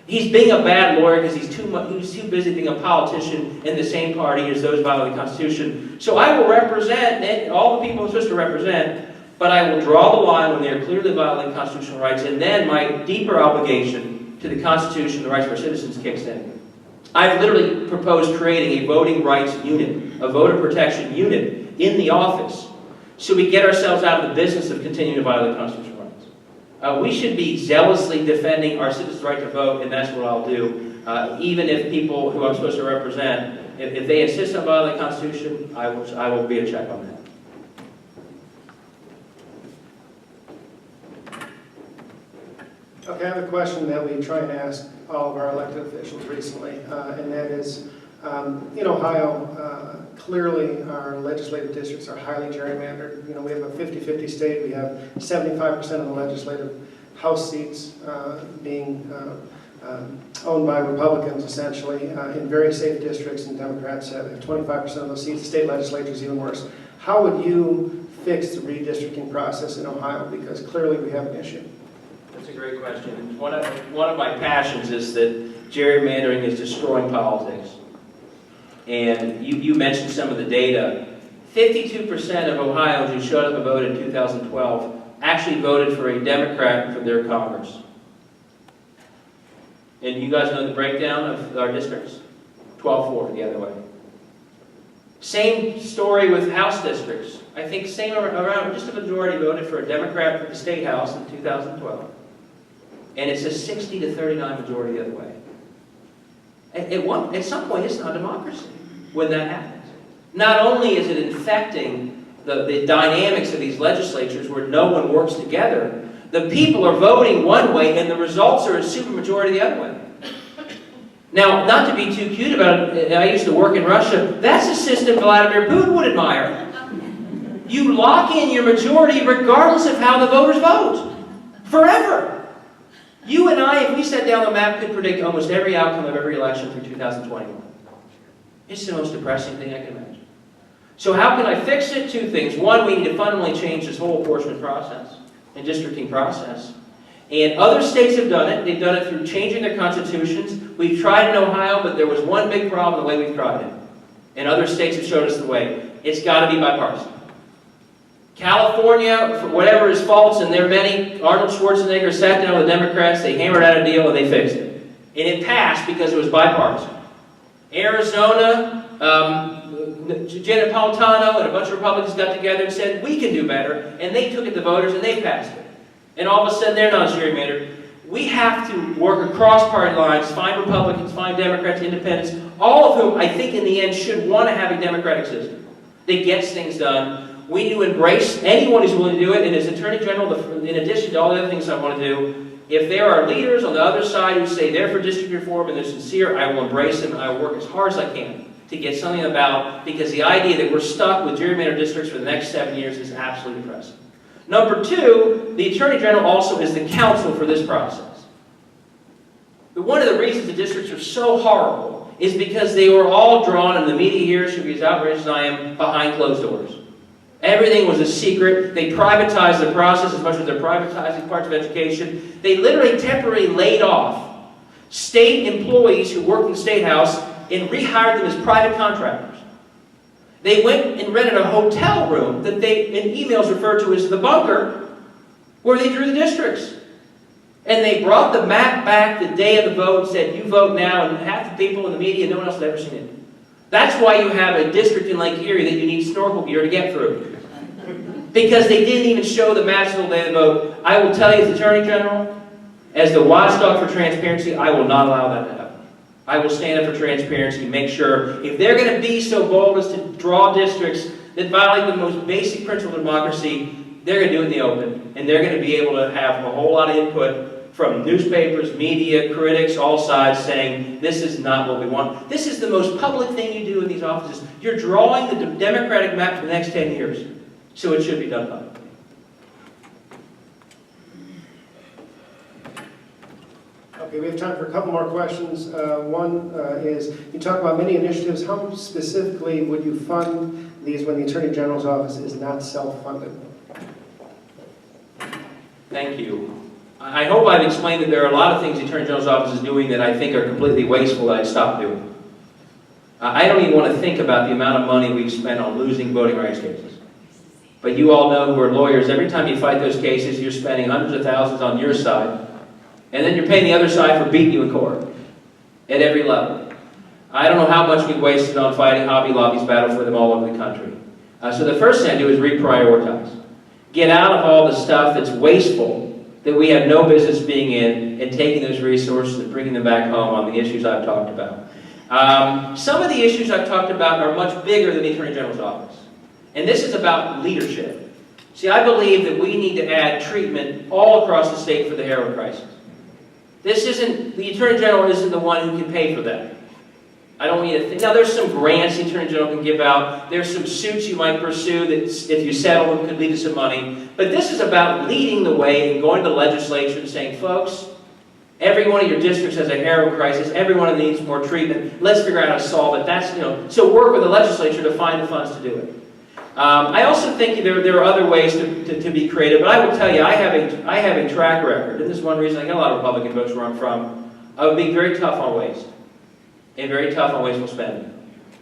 He's being a bad lawyer because he's too busy being a politician in the same party as those violating the Constitution. So I will represent all the people I'm supposed to represent, but I will draw the line when they are clearly violating constitutional rights, and then my deeper obligation to the Constitution, the rights of our citizens, kicks in. I've literally proposed creating a voting rights unit, a voter protection unit in the office, so we get ourselves out of the business of continuing to violate constitutional rights. We should be zealously defending our citizens' right to vote, and that's what I'll do. Even if people who I'm supposed to represent, if they insist on violating the Constitution, I will be a check on that. Okay, I have a question that we try and ask all of our elected officials recently, and that is, in Ohio, clearly our legislative districts are highly gerrymandered. We have a 50-50 state. We have 75% of the legislative House seats being owned by Republicans, essentially, in very safe districts, and Democrats have 25% of those seats. The state legislature is even worse. How would you fix the redistricting process in Ohio? Because clearly we have an issue. That's a great question. One of my passions is that gerrymandering is destroying politics. And you mentioned some of the data. 52% of Ohioans who showed up and voted in 2012 actually voted for a Democrat for their Congress. And you guys know the breakdown of our districts? 12-4 the other way. Same story with House districts. I think same around, just a majority voted for a Democrat for the State House in 2012. And it's a 60-39 majority the other way. At some point, it's not democracy when that happens. Not only is it infecting the dynamics of these legislatures where no one works together, the people are voting one way and the results are a supermajority the other way. Now, not to be too cute about it, I used to work in Russia. That's a system Vladimir Putin would admire. You lock in your majority regardless of how the voters vote. Forever. You and I, if we sat down the map, could predict almost every outcome of every election through 2021. It's the most depressing thing I can imagine. So how can I fix it? Two things. One, we need to fundamentally change this whole apportionment process and districting process. And other states have done it. They've done it through changing their constitutions. We've tried in Ohio, but there was one big problem the way we've tried it. And other states have showed us the way. It's got to be bipartisan. California, for whatever his faults, and there are many, Arnold Schwarzenegger sat down with the Democrats, they hammered out a deal, and they fixed it. And it passed because it was bipartisan. Arizona, Janet Napolitano and a bunch of Republicans got together and said, we can do better, and they took it to voters and they passed it. And all of a sudden they're not gerrymandered. We have to work across party lines, find Republicans, find Democrats, independents, all of whom I think in the end should want to have a democratic system that gets things done. We need to embrace anyone who's willing to do it, and as Attorney General, in addition to all the other things I want to do, if there are leaders on the other side who say they're for district reform and they're sincere, I will embrace them and I will work as hard as I can to get something about, because the idea that we're stuck with gerrymandered districts for the next 7 years is absolutely depressing. Number two, the Attorney General also is the counsel for this process. But one of the reasons the districts are so horrible is because they were all drawn, and the media here should be as outraged as I am, behind closed doors. Everything was a secret. They privatized the process as much as they're privatizing parts of education. They literally temporarily laid off state employees who worked in the State House and rehired them as private contractors. They went and rented a hotel room that they, in emails, referred to as the bunker, where they drew the districts. And they brought the map back the day of the vote and said, you vote now, and half the people in the media, no one else had ever seen it. That's why you have a district in Lake Erie that you need snorkel gear to get through. Because they didn't even show the maps the day of the vote. I will tell you as Attorney General, as the watchdog for transparency, I will not allow that to happen. I will stand up for transparency and make sure, if they're going to be so bold as to draw districts that violate the most basic principle of democracy, they're going to do it in the open, and they're going to be able to have a whole lot of input from newspapers, media, critics, all sides saying, this is not what we want. This is the most public thing you do in these offices. You're drawing the Democratic map for the next 10 years. So it should be done publicly. Okay, we have time for a couple more questions. One is, you talk about many initiatives. How specifically would you fund these when the Attorney General's office is not self-funded? Thank you. I hope I've explained that there are a lot of things the Attorney General's office is doing that I think are completely wasteful that I stopped doing. I don't even want to think about the amount of money we've spent on losing voting rights cases. But you all know who are lawyers, every time you fight those cases, you're spending hundreds of thousands on your side, and then you're paying the other side for beating you in court at every level. I don't know how much we've wasted on fighting Hobby Lobby's battle for them all over the country. So the first thing I do is reprioritize. Get out of all the stuff that's wasteful, that we have no business being in, and taking those resources and bringing them back home on the issues I've talked about. Some of the issues I've talked about are much bigger than the Attorney General's office. And this is about leadership. See, I believe that we need to add treatment all across the state for the heroin crisis. This isn't, the Attorney General isn't the one who can pay for that. I don't want you to think, now there's some grants the Attorney General can give out, there's some suits you might pursue that if you settle them could lead to some money, but this is about leading the way and going to the legislature and saying, folks, every one of your districts has a heroin crisis, every one of them needs more treatment, let's figure out how to solve it. That's, so work with the legislature to find the funds to do it. I also think there are other ways to be creative, but I will tell you, I have a track record, and this is one reason I get a lot of Republican votes where I'm from, of being very tough on waste, and very tough on wasteful spending.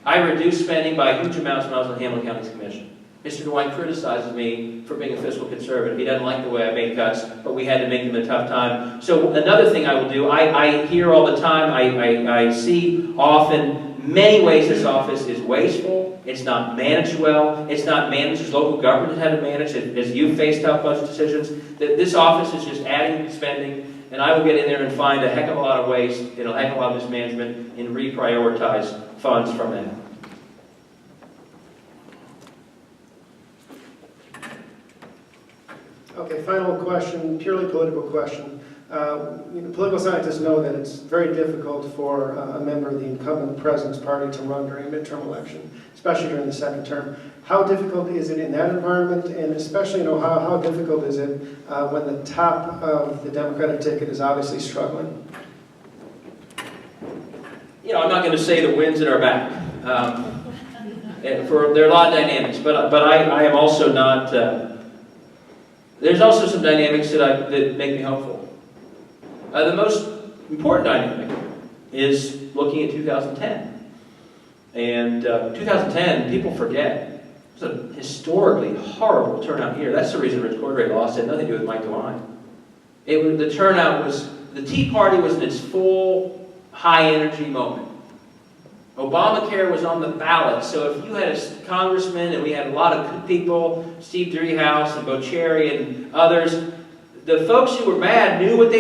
I reduced spending by huge amounts when I was on the Hamilton County's Commission. Mr. DeWine criticizes me for being a fiscal conservative. He doesn't like the way I made cuts, but we had to make them a tough time. So another thing I will do, I hear all the time, I see often, many ways this office is wasteful, it's not managed well, it's not managed as local government had to manage it, as you face tough budget decisions, that this office is just adding spending, and I will get in there and find a heck of a lot of waste, a heck of a lot of mismanagement, and reprioritize funds from that. Okay, final question, purely political question. Political scientists know that it's very difficult for a member of the incumbent president's party to run during a midterm election, especially during the second term. How difficult is it in that environment, and especially, how difficult is it when the top of the Democratic ticket is obviously struggling? I'm not going to say the wind's at our back. There are a lot of dynamics, but I am also not. There's also some dynamics that make me hopeful. The most important dynamic is looking at 2010. And 2010, people forget, it was a historically horrible turnout year. That's the reason Rich Cordray lost. It had nothing to do with Mike DeWine. The turnout was, the Tea Party was in its full high-energy moment. Obamacare was on the ballot, so if you had a congressman, and we had a lot of good people, Steve Driehaus and Bocheri and others, the folks who were mad knew what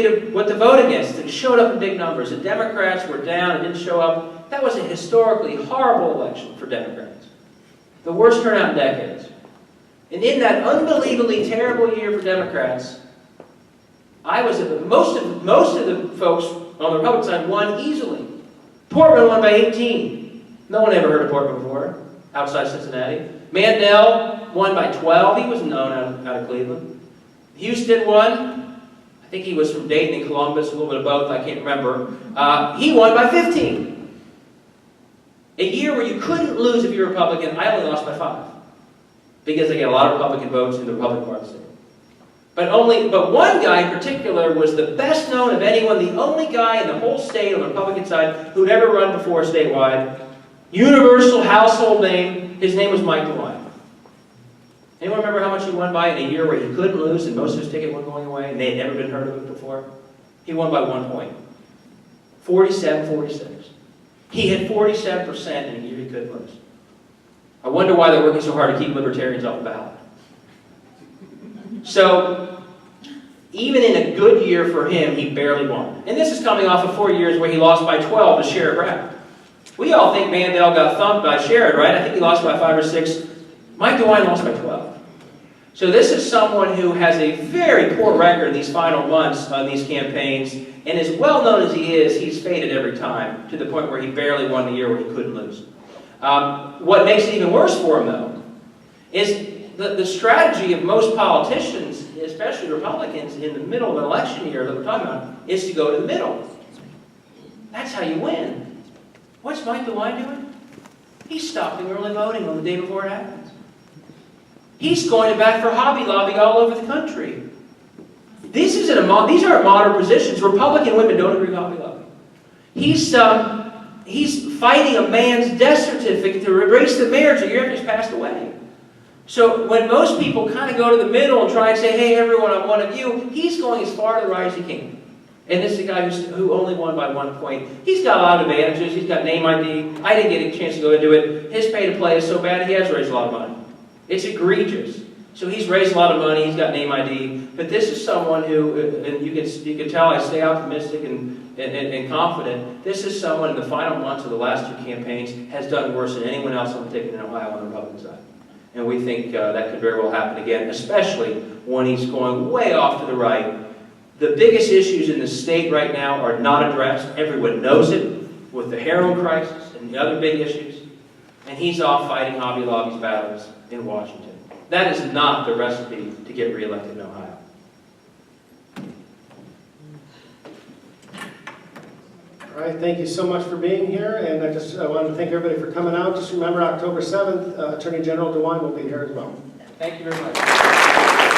to vote against. It showed up in big numbers. The Democrats were down and didn't show up. That was a historically horrible election for Democrats. The worst turnout in decades. And in that unbelievably terrible year for Democrats, most of the folks on the Republican side won easily. Portman won by 18. No one ever heard of Portman before, outside Cincinnati. Mandel won by 12. He wasn't known out of Cleveland. Houston won. I think he was from Dayton and Columbus, a little bit of both, I can't remember. He won by 15. A year where you couldn't lose if you're a Republican. I only lost by 5. Because they get a lot of Republican votes in the Republican part of the state. But one guy in particular was the best known of anyone, the only guy in the whole state on the Republican side who'd ever run before statewide. Universal household name. His name was Mike DeWine. Anyone remember how much he won by in a year where he couldn't lose and most of his ticket wasn't going away and they had never been heard of it before? He won by 1 point. 47-46. He had 47% in a year he couldn't lose. I wonder why they're working so hard to keep libertarians off the ballot. So, even in a good year for him, he barely won. And this is coming off of 4 years where he lost by 12 to Sherrod Brown. We all think Mandel got thumped by Sherrod, right? I think he lost by 5 or 6. Mike DeWine lost by 12. So this is someone who has a very poor record in these final months on these campaigns, and as well known as he is, he's faded every time, to the point where he barely won the year where he couldn't lose. What makes it even worse for him, though, is the strategy of most politicians, especially Republicans, in the middle of an election year that we're talking about, is to go to the middle. That's how you win. What's Mike DeWine doing? He's stopping early voting on the day before it happens. He's going to bat for Hobby Lobby all over the country. These aren't modern positions. Republican women don't agree with Hobby Lobby. He's fighting a man's death certificate to erase the marriage the year after he's passed away. So when most people kind of go to the middle and try and say, hey, everyone, I'm one of you, he's going as far to the right as he can. And this is a guy who only won by 1 point. He's got a lot of advantages. He's got name ID. I didn't get a chance to go into it. His pay to play is so bad, he has raised a lot of money. It's egregious. So he's raised a lot of money. He's got name ID. But this is someone who, and you can tell I stay optimistic and confident. This is someone in the final months of the last 2 campaigns has done worse than anyone else on the ticket in Ohio on the Republican side. And we think that could very well happen again, especially when he's going way off to the right. The biggest issues in the state right now are not addressed. Everyone knows it, with the heroin crisis and the other big issues. And he's off fighting Hobby Lobby's battles in Washington. That is not the recipe to get reelected in Ohio. All right, thank you so much for being here, and I wanted to thank everybody for coming out. Just remember, October 7th, Attorney General DeWine will be here as well. Thank you very much.